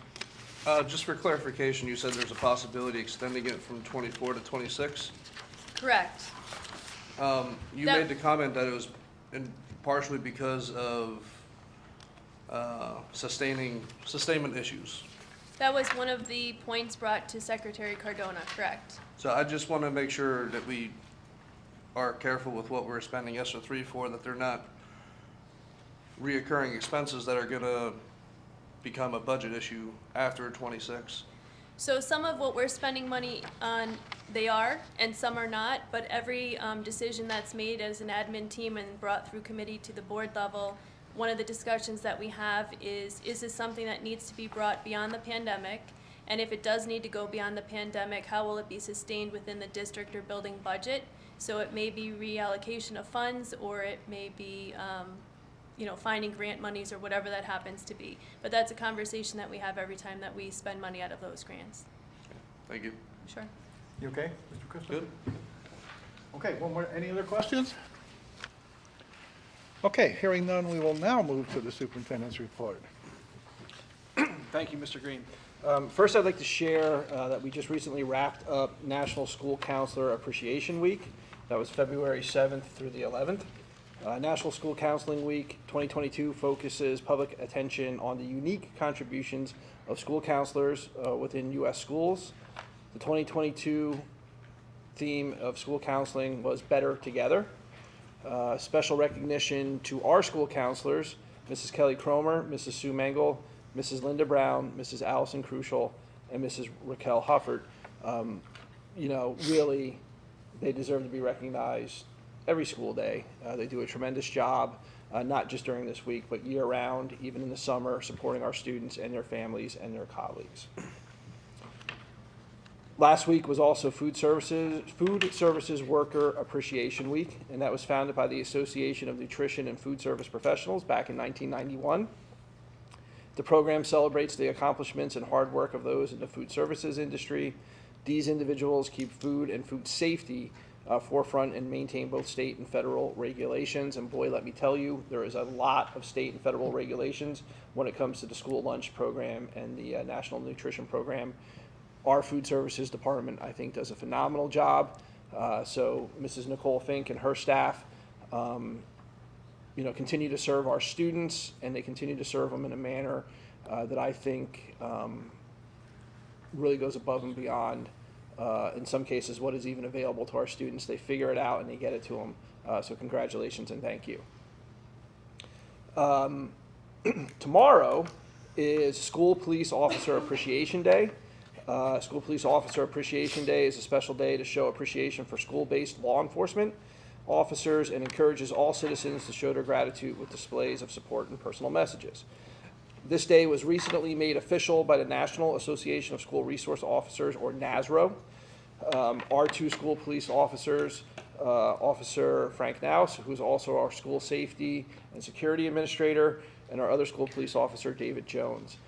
just for clarification, you said there's a possibility extending it from 24 to 26? Correct. You That- made the comment that it was partially because of sustainment issues. That was one of the points brought to Secretary Cardona, correct? So I just want to make sure that we are careful with what we're spending ESSER 3 for, that they're not reoccurring expenses that are going to become a budget issue after 26. So some of what we're spending money on, they are, and some are not, but every decision that's made as an admin team and brought through committee to the board level, one of the discussions that we have is this something that needs to be brought beyond the pandemic? And if it does need to go beyond the pandemic, how will it be sustained within the district or building budget? So it may be reallocation of funds, or it may be finding grant monies or whatever that happens to be. But that's a conversation that we have every time that we spend money out of those grants. Thank you. Sure. You okay, Mr. Christopher? Good. Okay, one more, any other questions? Okay, hearing none, we will now move to the superintendent's report. Thank you, Mr. Green. First, I'd like to share that we just recently wrapped up National School Counselor Appreciation Week. That was February 7th through the 11th. National School Counseling Week 2022 focuses public attention on the unique contributions of school counselors within U.S. schools. The 2022 theme of school counseling was Better Together. Special recognition to our school counselors, Mrs. Kelly Cromer, Mrs. Sue Mengel, Mrs. Linda Brown, Mrs. Allison Crucial, and Mrs. Raquel Hufford. Really, they deserve to be recognized every school day. They do a tremendous job, not just during this week, but year-round, even in the summer, supporting our students and their families and their colleagues. Last week was also Food Services Worker Appreciation Week, and that was founded by the Association of Nutrition and Food Service Professionals back in 1991. The program celebrates the accomplishments and hard work of those in the food services industry. These individuals keep food and food safety forefront and maintain both state and federal regulations. And boy, let me tell you, there is a lot of state and federal regulations when it comes to the school lunch program and the National Nutrition Program. Our food services department, I think, does a phenomenal job. So Mrs. Nicole Fink and her staff, continue to serve our students, and they continue to serve them in a manner that I think really goes above and beyond, in some cases, what is even available to our students. They figure it out and they get it to them. So congratulations and thank you. Tomorrow is School Police Officer Appreciation Day. School Police Officer Appreciation Day is a special day to show appreciation for school-based law enforcement officers and encourages all citizens to show their gratitude with displays of support and personal messages. This day was recently made official by the National Association of School Resource Officers, or NASRO. Our two school police officers, Officer Frank Knowles, who's also our school safety and security administrator, and our other school police officer, David Jones.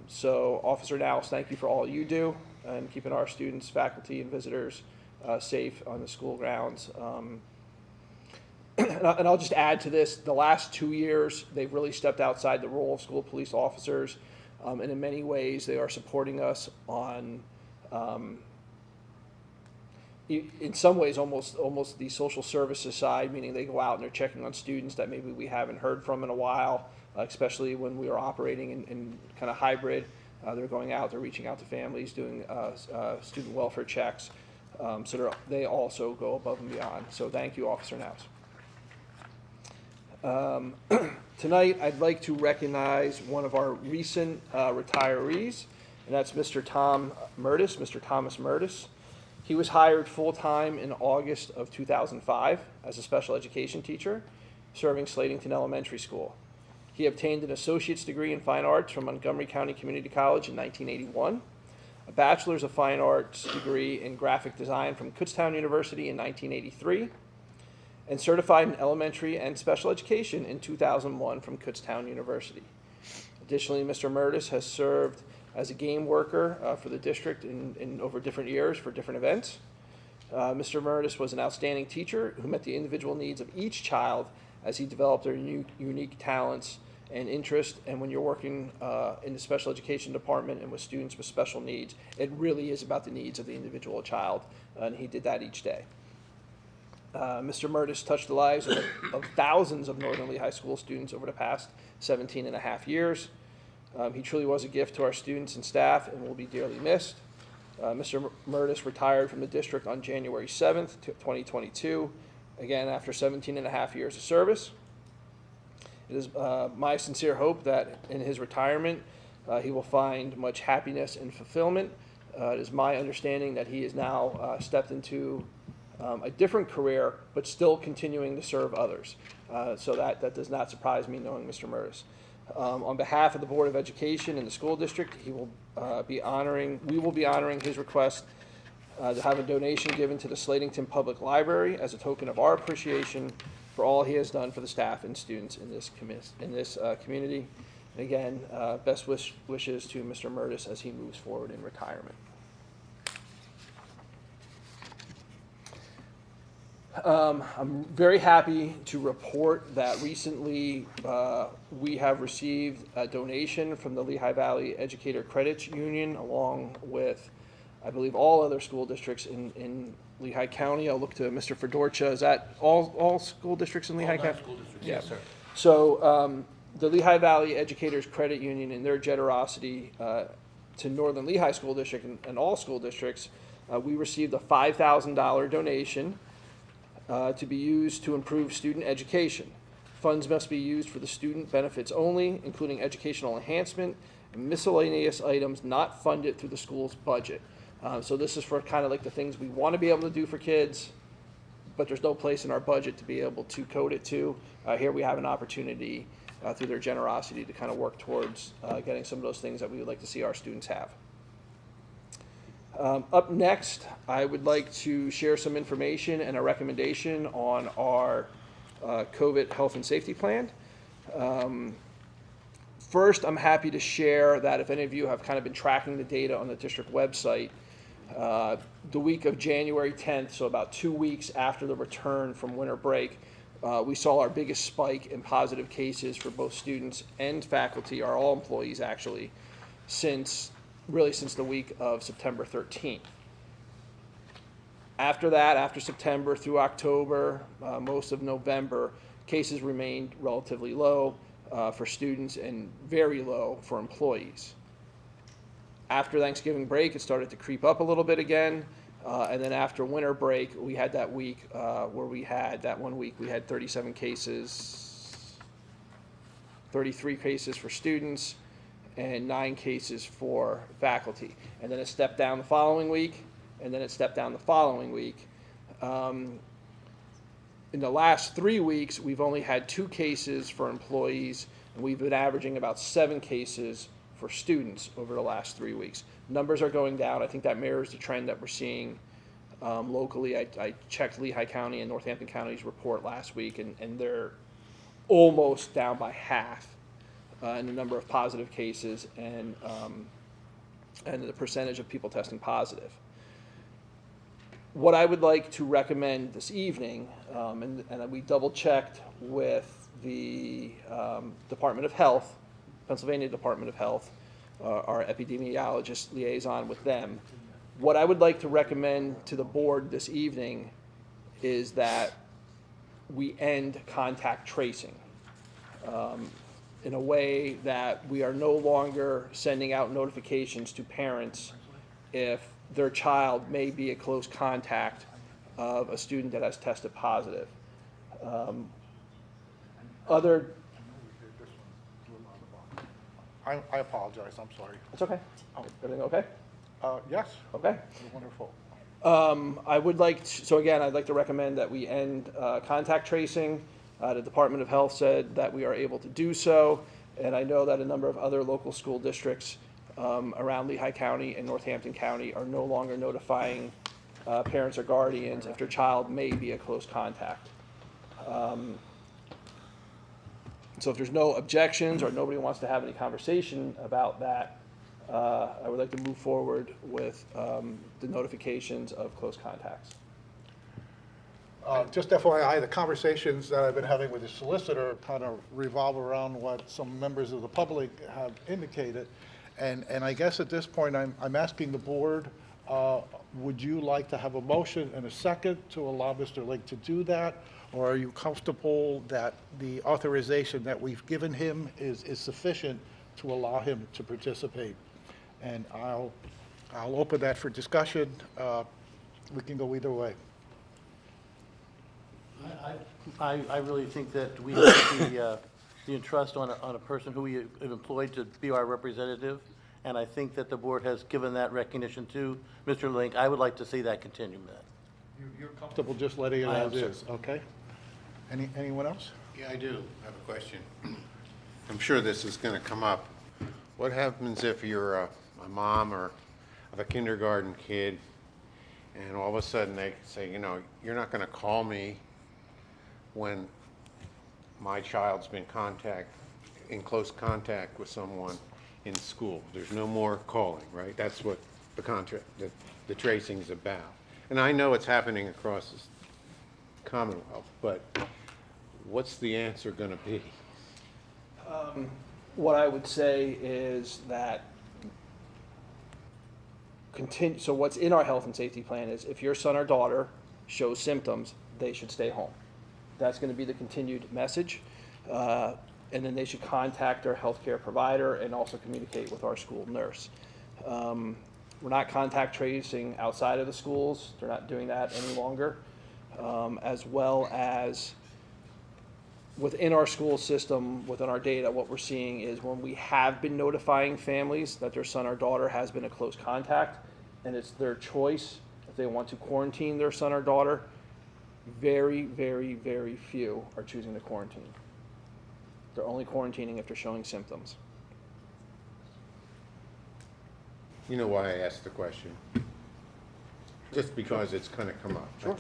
So Officer Knowles, thank you for all you do and keeping our students, faculty, and visitors safe on the school grounds. And I'll just add to this, the last 2 years, they've really stepped outside the role of school police officers, and in many ways, they are supporting us on, in some ways, almost the social services side, meaning they go out and they're checking on students that maybe we haven't heard from in a while, especially when we are operating in kind of hybrid. They're going out, they're reaching out to families, doing student welfare checks, so they also go above and beyond. So thank you, Officer Knowles. Tonight, I'd like to recognize one of our recent retirees, and that's Mr. Mr. Thomas Murtis. He was hired full-time in August of 2005 as a special education teacher, serving Slatington Elementary School. He obtained an associate's degree in fine arts from Montgomery County Community College in 1981, a bachelor's of fine arts degree in graphic design from Kutztown University in 1983, and certified in elementary and special education in 2001 from Kutztown University. Additionally, Mr. Murtis has served as a game worker for the district in over different years for different events. Mr. Murtis was an outstanding teacher who met the individual needs of each child as he developed their unique talents and interests. And when you're working in the special education department and with students with special needs, it really is about the needs of the individual child, and he did that each day. Mr. Murtis touched the lives of thousands of Northern Lehigh School students over the past 17 and a half years. He truly was a gift to our students and staff and will be dearly missed. Mr. Murtis retired from the district on January 7th, 2022, again after 17 and a half years of service. It is my sincere hope that in his retirement he will find much happiness and fulfillment. It is my understanding that he has now stepped into a different career, but still continuing to serve others. So that does not surprise me, knowing Mr. Murtis. On behalf of the Board of Education and the school district, we will be honoring his request to have a donation given to the Slatington Public Library as a token of our appreciation for all he has done for the staff and students in this community. And again, best wishes to Mr. Murtis as he moves forward in retirement. I'm very happy to report that recently we have received a donation from the Lehigh Valley Educator Credit Union, along with, I believe, all other school districts in Lehigh County. I'll look to Mr. Fedorcha. Is that all school districts in Lehigh County? School districts, Yeah. yes, sir. So the Lehigh Valley Educators Credit Union, in their generosity to Northern Lehigh School District and all school districts, we received a $5,000 donation to be used to improve student education. Funds must be used for the student benefits only, including educational enhancement and miscellaneous items not funded through the school's budget. So this is for kind of like the things we want to be able to do for kids, but there's no place in our budget to be able to code it to. Here we have an opportunity through their generosity to kind of work towards getting some of those things that we would like to see our students have. Up next, I would like to share some information and a recommendation on our COVID health and safety plan. First, I'm happy to share that if any of you have kind of been tracking the data on the district website, the week of January 10th, so about 2 weeks after the return from winter break, we saw our biggest spike in positive cases for both students and faculty, or all employees actually, since the week of September 13th. After that, after September through October, most of November, cases remained relatively low for students and very low for employees. After Thanksgiving break, it started to creep up a little bit again. And then after winter break, we had that week where we had, that 1 week, we had 37 cases, 33 cases for students, and 9 cases for faculty. And then it stepped down the following week, and then it stepped down the following week. In the last 3 weeks, we've only had 2 cases for employees, and we've been averaging about 7 cases for students over the last 3 weeks. Numbers are going down. I think that mirrors the trend that we're seeing locally. I checked Lehigh County and Northampton County's report last week, and they're almost down by half in the number of positive cases and the percentage of people testing positive. What I would like to recommend this evening, and we double-checked with the Department of Health, Pennsylvania Department of Health, our epidemiologist liaison with them. What I would like to recommend to the board this evening is that we end contact tracing in a way that we are no longer sending out notifications to parents if their child may be a close contact of a student that has tested positive. I apologize, I'm sorry. It's okay. Everything okay? Yes. Okay. Wonderful. I would like to, so again, I'd like to recommend that we end contact tracing. The Department of Health said that we are able to do so, and I know that a number of other local school districts around Lehigh County and Northampton County are no longer notifying parents or guardians if their child may be a close contact. So if there's no objections or nobody wants to have any conversation about that, I would like to move forward with the notifications of close contacts. Just FYI, the conversations that I've been having with the solicitor kind of revolve around what some members of the public have indicated. And I guess at this point, I'm asking the board, would you like to have a motion and a second to allow Mr. Link to do that? Or are you comfortable that the authorization that we've given him is sufficient to allow him to participate? And I'll open that for discussion. We can go either way. I really think that we have the entrust on a person who we have employed to be our representative, and I think that the board has given that recognition to Mr. Link. I would like to see that continue, Matt. You're comfortable just letting it I am, as sir. is, okay? Anyone else? Yeah, I do have a question. I'm sure this is going to come up. What happens if you're a mom or of a kindergarten kid, and all of a sudden they say, you know, you're not going to call me when my child's been in close contact with someone in school? There's no more calling, right? That's what the contract, the tracing is about. And I know it's happening across the Commonwealth, but what's the answer going to be? What I would say is that so what's in our health and safety plan is if your son or daughter shows symptoms, they should stay home. That's going to be the continued message. And then they should contact their healthcare provider and also communicate with our school nurse. We're not contact tracing outside of the schools. They're not doing that any longer. As well as within our school system, within our data, what we're seeing is when we have been notifying families that their son or daughter has been a close contact, and it's their choice if they want to quarantine their son or daughter, very, very, very few are choosing to quarantine. They're only quarantining if they're showing symptoms. You know why I asked the question? Just because it's going to come up. Sure.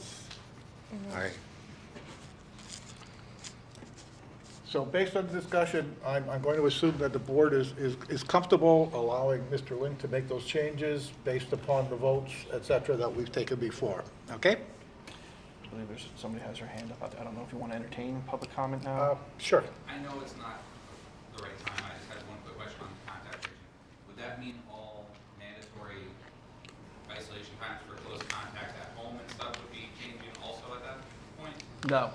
So based on the discussion, I'm going to assume that the board is comfortable allowing Mr. Link to make those changes based upon the votes, et cetera, that we've taken before. Okay? I believe somebody has their hand up. I don't know if you want to entertain public comment now. Sure. I know it's not the right time. I just had one quick question on contact tracing. Would that mean all mandatory isolation times for close contacts at home and stuff would be changing also at that point? No.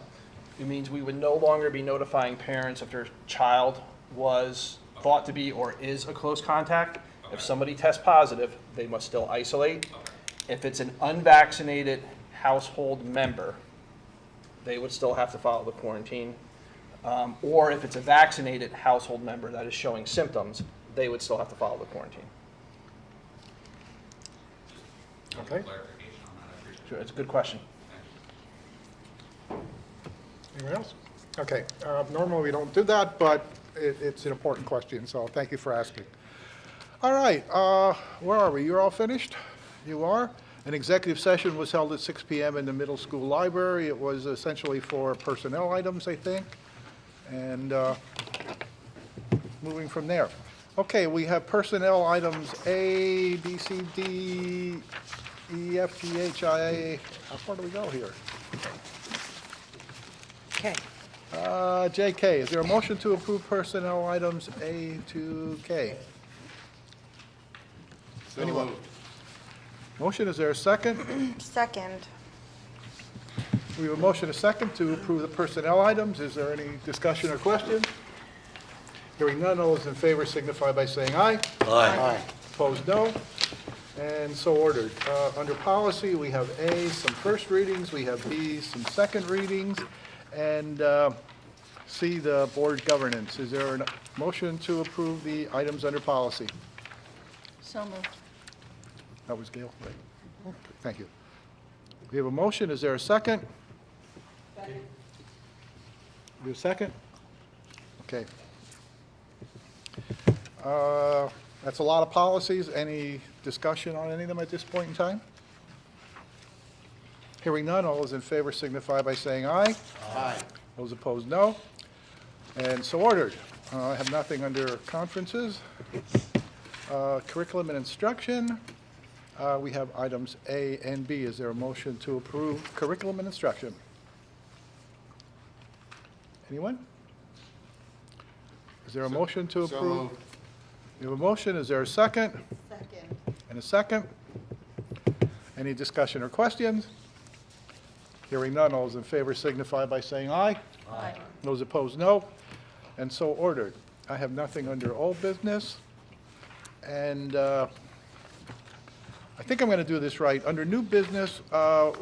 It means we would no longer be notifying parents if their child was thought to be or is a close contact. Okay. If somebody tests positive, they must still isolate. Okay. If it's an unvaccinated household member, they would still have to follow the quarantine. Or if it's a vaccinated household member that is showing symptoms, they would still have to follow the quarantine. Okay. Sure, it's a good question. Anyone else? Okay. Normally we don't do that, but it's an important question, so thank you for asking. All right. Where are we? You're all finished? You are? An executive session was held at 6 p.m. in the middle school library. It was essentially for personnel items, I think. And moving from there. Okay, we have personnel items A, B, C, D, E, F, G, H, I. How far do we go here? Okay. JK, is there a motion to approve personnel items A to K? So Anyone? moved. Motion, is there a second? Second. We have a motion, a second, to approve the personnel items. Is there any discussion or question? Hearing none, all those in favor signify by saying aye. Aye. Opposed, no. And so ordered. Under policy, we have A, some first readings, we have B, some second readings, and C, the board governance. Is there a motion to approve the items under policy? So moved. That was Gail, right? Okay, thank you. We have a motion, is there a second? Second. You a second? Okay. That's a lot of policies. Any discussion on any of them at this point in time? Hearing none, all those in favor signify by saying aye. Aye. Those opposed, no. And so ordered. I have nothing under conferences. Curriculum and instruction. We have items A and B. Is there a motion to approve curriculum and instruction? Anyone? Is there a motion to So approve? moved. You have a motion. Is there a second? Second. And a second? Any discussion or questions? Hearing none, all those in favor signify by saying aye. Aye. Those opposed, no. And so ordered. I have nothing under old business. And I think I'm going to do this right. Under new business,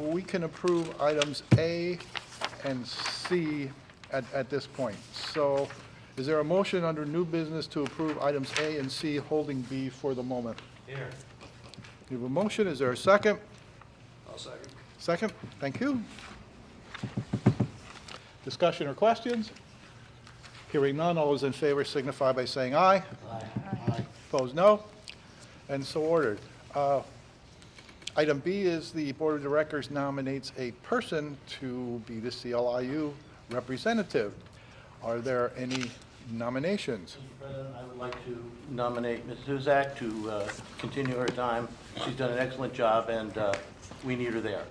we can approve items A and C at this point. So is there a motion under new business to approve items A and C, holding B for the moment? Here. You have a motion. Is there a second? I'll second. Second. Thank you. Discussion or questions? Hearing none, all those in favor signify by saying aye. Aye. Opposed, no. And so ordered. Item B is the Board of Directors nominates a person to be the CLIU representative. Are there any nominations? Mr. President, I would like to nominate Ms. Zuzak to continue her time. She's done an excellent job, and we need her there.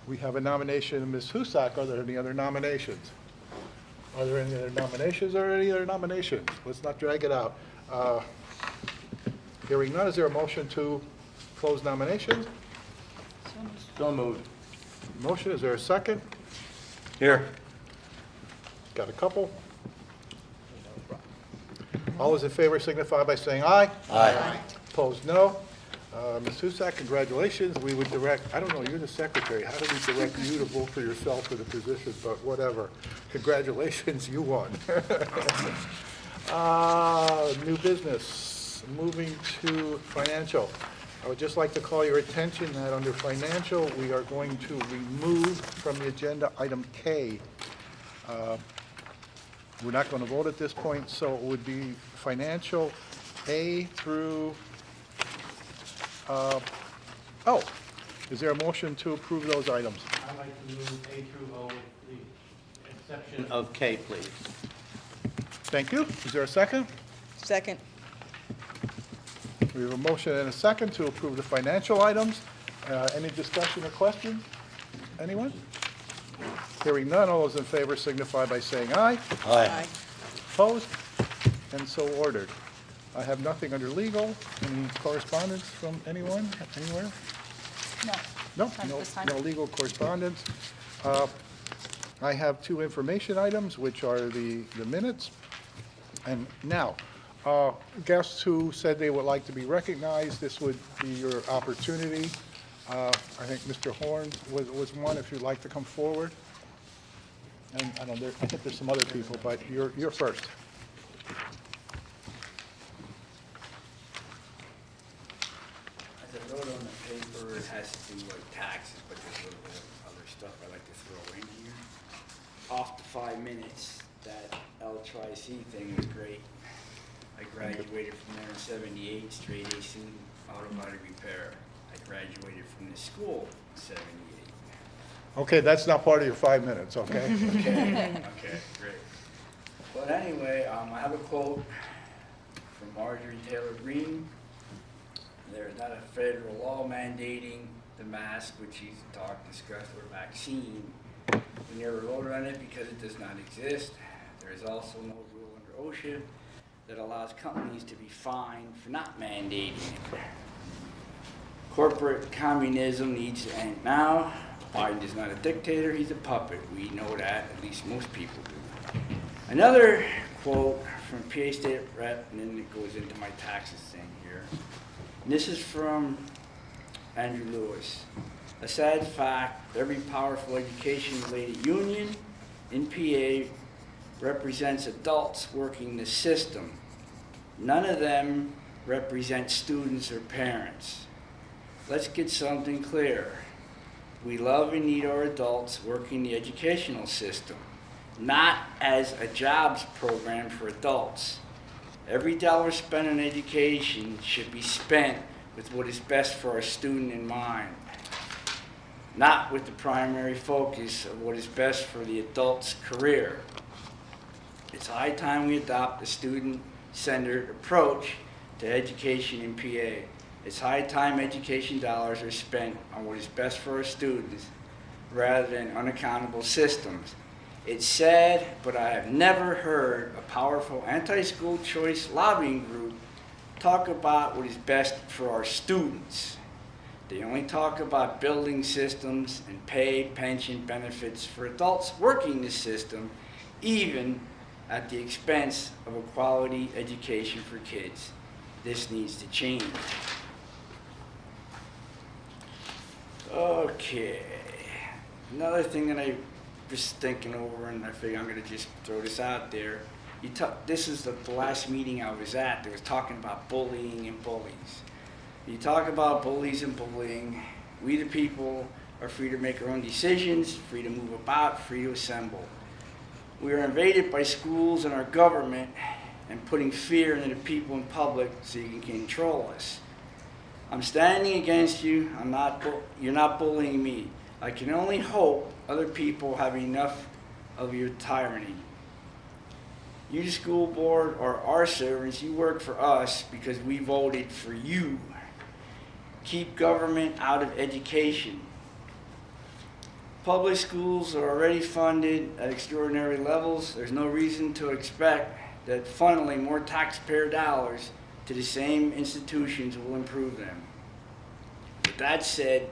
We have a nomination of Ms. Husak. Are there any other nominations? Are there any other nominations or any other nominations? Let's not drag it out. Hearing none, is there a motion to close nominations? So moved. Motion, is there a second? Here. Got a couple? All those in favor signify by saying aye. Aye. Opposed, no. Ms. Husak, congratulations. We would direct, I don't know, you're the secretary. How do we direct you to vote for yourself for the position? But whatever. Congratulations, you won. New business, moving to financial. I would just like to call your attention that under financial, we are going to remove from the agenda item K. We're not going to vote at this point, so it would be financial A through, is there a motion to approve those items? I'd like to move A through O with the exception of K, please. Thank you. Is there a second? Second. We have a motion and a second to approve the financial items. Any discussion or questions? Anyone? Hearing none, all those in favor signify by saying aye. Aye. Opposed? And so ordered. I have nothing under legal. Any correspondence from anyone, anywhere? No. No, Not at this time. no legal correspondence. I have two information items, which are the minutes. And now, guests who said they would like to be recognized, this would be your opportunity. I think Mr. Horn was one, if you'd like to come forward. And I don't know, I think there's some other people, but you're first. As I wrote on the paper, it has to do like taxes, but there's a little bit of other stuff I like to throw in here. Off the 5 minutes, that L-Tri-C thing was great. I graduated from there in '78, straight A student, auto body repair. I graduated from this school in '78. Okay, that's not part of your 5 minutes, okay? Okay, great. But anyway, I have a quote from Marjorie Taylor Greene. There is not a federal law mandating the mask, which she's discussed, or vaccine. We never voted on it because it does not exist. There is also no rule under OSHA that allows companies to be fined for not mandating it. Corporate communism needs to end now. Biden is not a dictator, he's a puppet. We know that, at least most people do. Another quote from PA State Rep, and then it goes into my taxes thing here. And this is from Andrew Lewis. A sad fact, every powerful education-related union in PA represents adults working the system. None of them represent students or parents. Let's get something clear. We love and need our adults working the educational system, not as a jobs program for adults. Every dollar spent on education should be spent with what is best for our student in mind. not with the primary focus of what is best for the adult's career. It's high time we adopt a student-centered approach to education in PA. It's high time education dollars are spent on what is best for our students rather than unaccountable systems. It's sad, but I have never heard a powerful anti-school choice lobbying group talk about what is best for our students. They only talk about building systems and pay pension benefits for adults working the system, even at the expense of a quality education for kids. This needs to change. Okay, another thing that I was thinking over, and I figure I'm going to just throw this out there. This is the last meeting I was at that was talking about bullying and bullies. You talk about bullies and bullying. We the people are free to make our own decisions, free to move about, free to assemble. We are invaded by schools and our government and putting fear into the people in public so you can control us. I'm standing against you. You're not bullying me. I can only hope other people have enough of your tyranny. You, the school board, are our servants. You work for us because we voted for you. Keep government out of education. Public schools are already funded at extraordinary levels. There's no reason to expect that funneling more taxpayer dollars to the same institutions will improve them. With that said,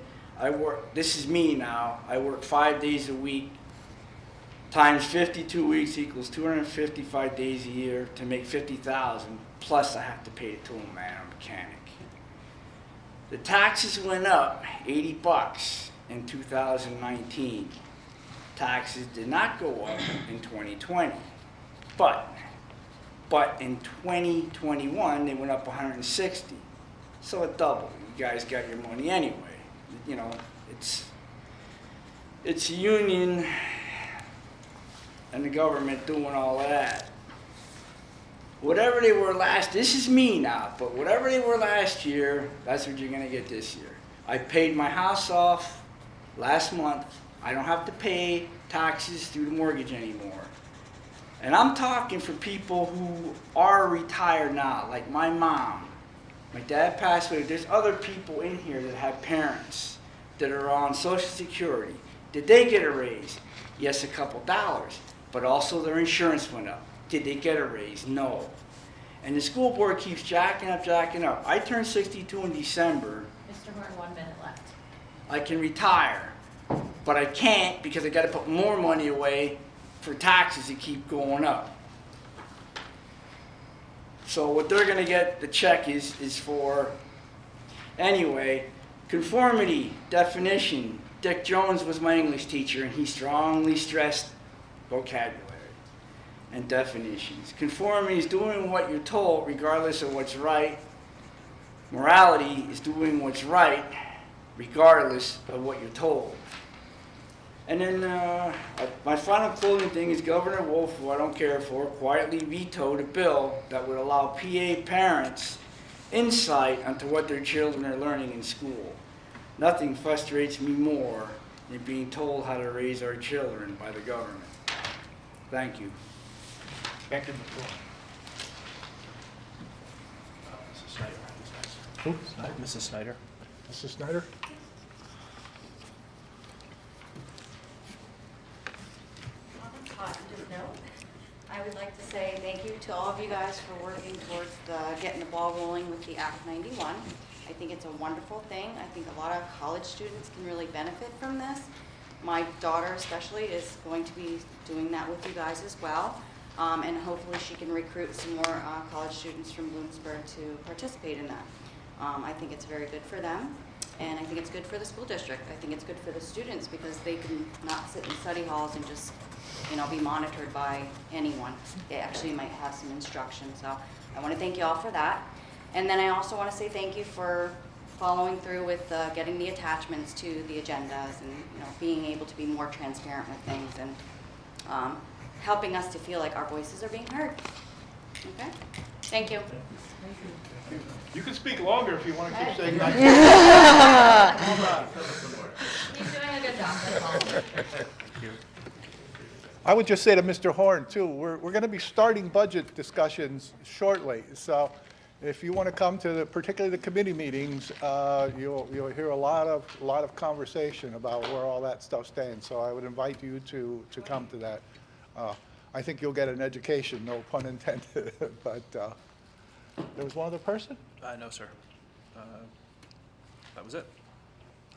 this is me now, I work 5 days a week, times 52 weeks equals 255 days a year to make $50,000, plus I have to pay the tool man or mechanic. The taxes went up $80 in 2019. Taxes did not go up in 2020, but in 2021 they went up 160, so it doubled. You guys got your money anyway. You know, it's a union and the government doing all of that. Whatever they were this is me now, but whatever they were last year, that's what you're gonna get this year. I paid my house off last month. I don't have to pay taxes through the mortgage anymore. And I'm talking for people who are retired now, like my mom. My dad passed away. There's other people in here that have parents that are on Social Security. Did they get a raise? Yes, a couple dollars, but also their insurance went up. Did they get a raise? No. And the school board keeps jacking up, jacking up. I turned 62 in December. Mr. Horn, 1 minute left. I can retire, but I can't because I got to put more money away for taxes that keep going up. So what they're going to get, the check is for, anyway, conformity, definition. Dick Jones was my English teacher, and he strongly stressed vocabulary and definitions. Conformity is doing what you're told regardless of what's right. Morality is doing what's right regardless of what you're told. And then my final closing thing is Governor Wolf, who I don't care for, quietly vetoed a bill that would allow PA parents insight onto what their children are learning in school. Nothing frustrates me more than being told how to raise our children by the government. Thank you. Back in the floor. Mrs. Snyder. Who? Mrs. Snyder. Mrs. Snyder? On a positive note, I would like to say thank you to all of you guys for working towards getting the ball rolling with the Act 91. I think it's a wonderful thing. I think a lot of college students can really benefit from this. My daughter especially is going to be doing that with you guys as well. And hopefully she can recruit some more college students from Bloomsburg to participate in that. I think it's very good for them, and I think it's good for the school district. I think it's good for the students because they can not sit in study halls and just, be monitored by anyone. They actually might have some instruction. So I want to thank you all for that. And then I also want to say thank you for following through with getting the attachments to the agendas and being able to be more transparent with things and helping us to feel like our voices are being heard. Okay? Thank you. You can speak longer if you want to keep saying that. He's doing a I would just say to Mr. Horn, too, we're going to be starting budget discussions shortly. So if you want to come to particularly the committee meetings, you'll hear a lot of conversation about where all that stuff stands. So I would invite you to come to that. I think you'll get an education, no pun intended. But there was one other person? No, sir. That was it.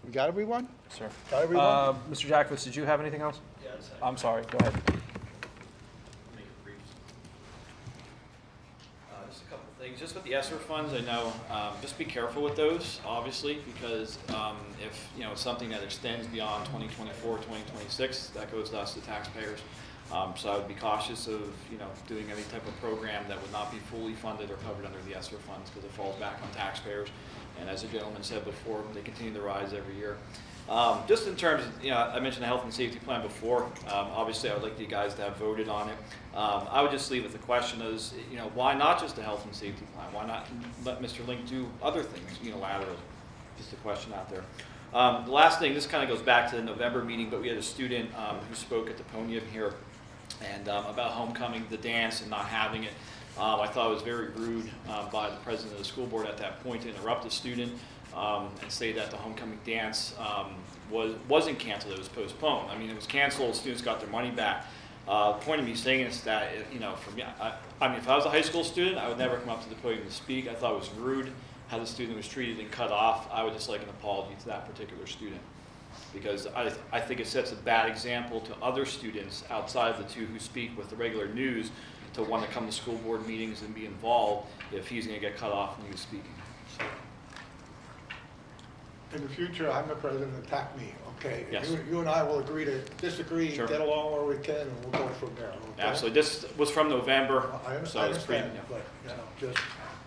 We got everyone? Sir. Got everyone? Mr. Jackovitz, did you have anything else? Yes. I'm sorry, go ahead. Make it brief. Just a couple of things. Just with the Esser funds, I know, just be careful with those, obviously, because if, it's something that extends beyond 2024, 2026, that goes to us, the taxpayers. So I would be cautious of, doing any type of program that would not be fully funded or covered under the Esser funds, because it falls back on taxpayers. And as the gentleman said before, they continue to rise every year. Just in terms of, I mentioned the health and safety plan before. Obviously, I would like you guys to have voted on it. I would just leave with the question is, why not just a health and safety plan? Why not let Mr. Link do other things unilaterally? Just a question out there. The last thing, this kind of goes back to the November meeting, but we had a student who spoke at the podium here and about homecoming, the dance, and not having it. I thought it was very rude by the president of the school board at that point to interrupt the student and say that the homecoming dance wasn't canceled, it was postponed. I mean, it was canceled, students got their money back. The point of me saying is that, for me, I mean, if I was a high school student, I would never come up to the podium to speak. I thought it was rude how the student was treated and cut off. I would just like an apology to that particular student, because I think it sets a bad example to other students outside of the two who speak with the regular news to want to come to school board meetings and be involved if he's going to get cut off when he was speaking. So. In the future, I'm the president, attack me, okay? Yes. You and I will agree to disagree, Sure. get along where we can, and we'll go from there, okay? Absolutely. This was from November. I so it's pretty, understand, but, just,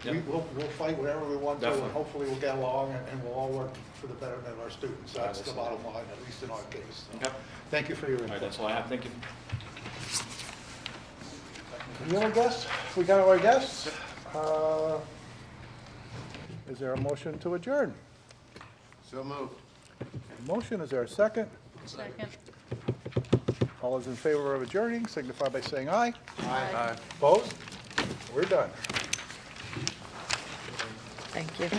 Yep. we'll fight whatever we want to, Definitely. and hopefully we'll get along, and we'll all work for the betterment of our students. That's the bottom line, at least in our case. So, Okay. thank you for your All input. right, that's all I have. Thank you. Any other guests? We got our guests. Is there a motion to adjourn? So moved. Motion, is there a second? Second. All those in favor of adjourning signify by saying aye. Aye. Opposed? We're done. Thank you.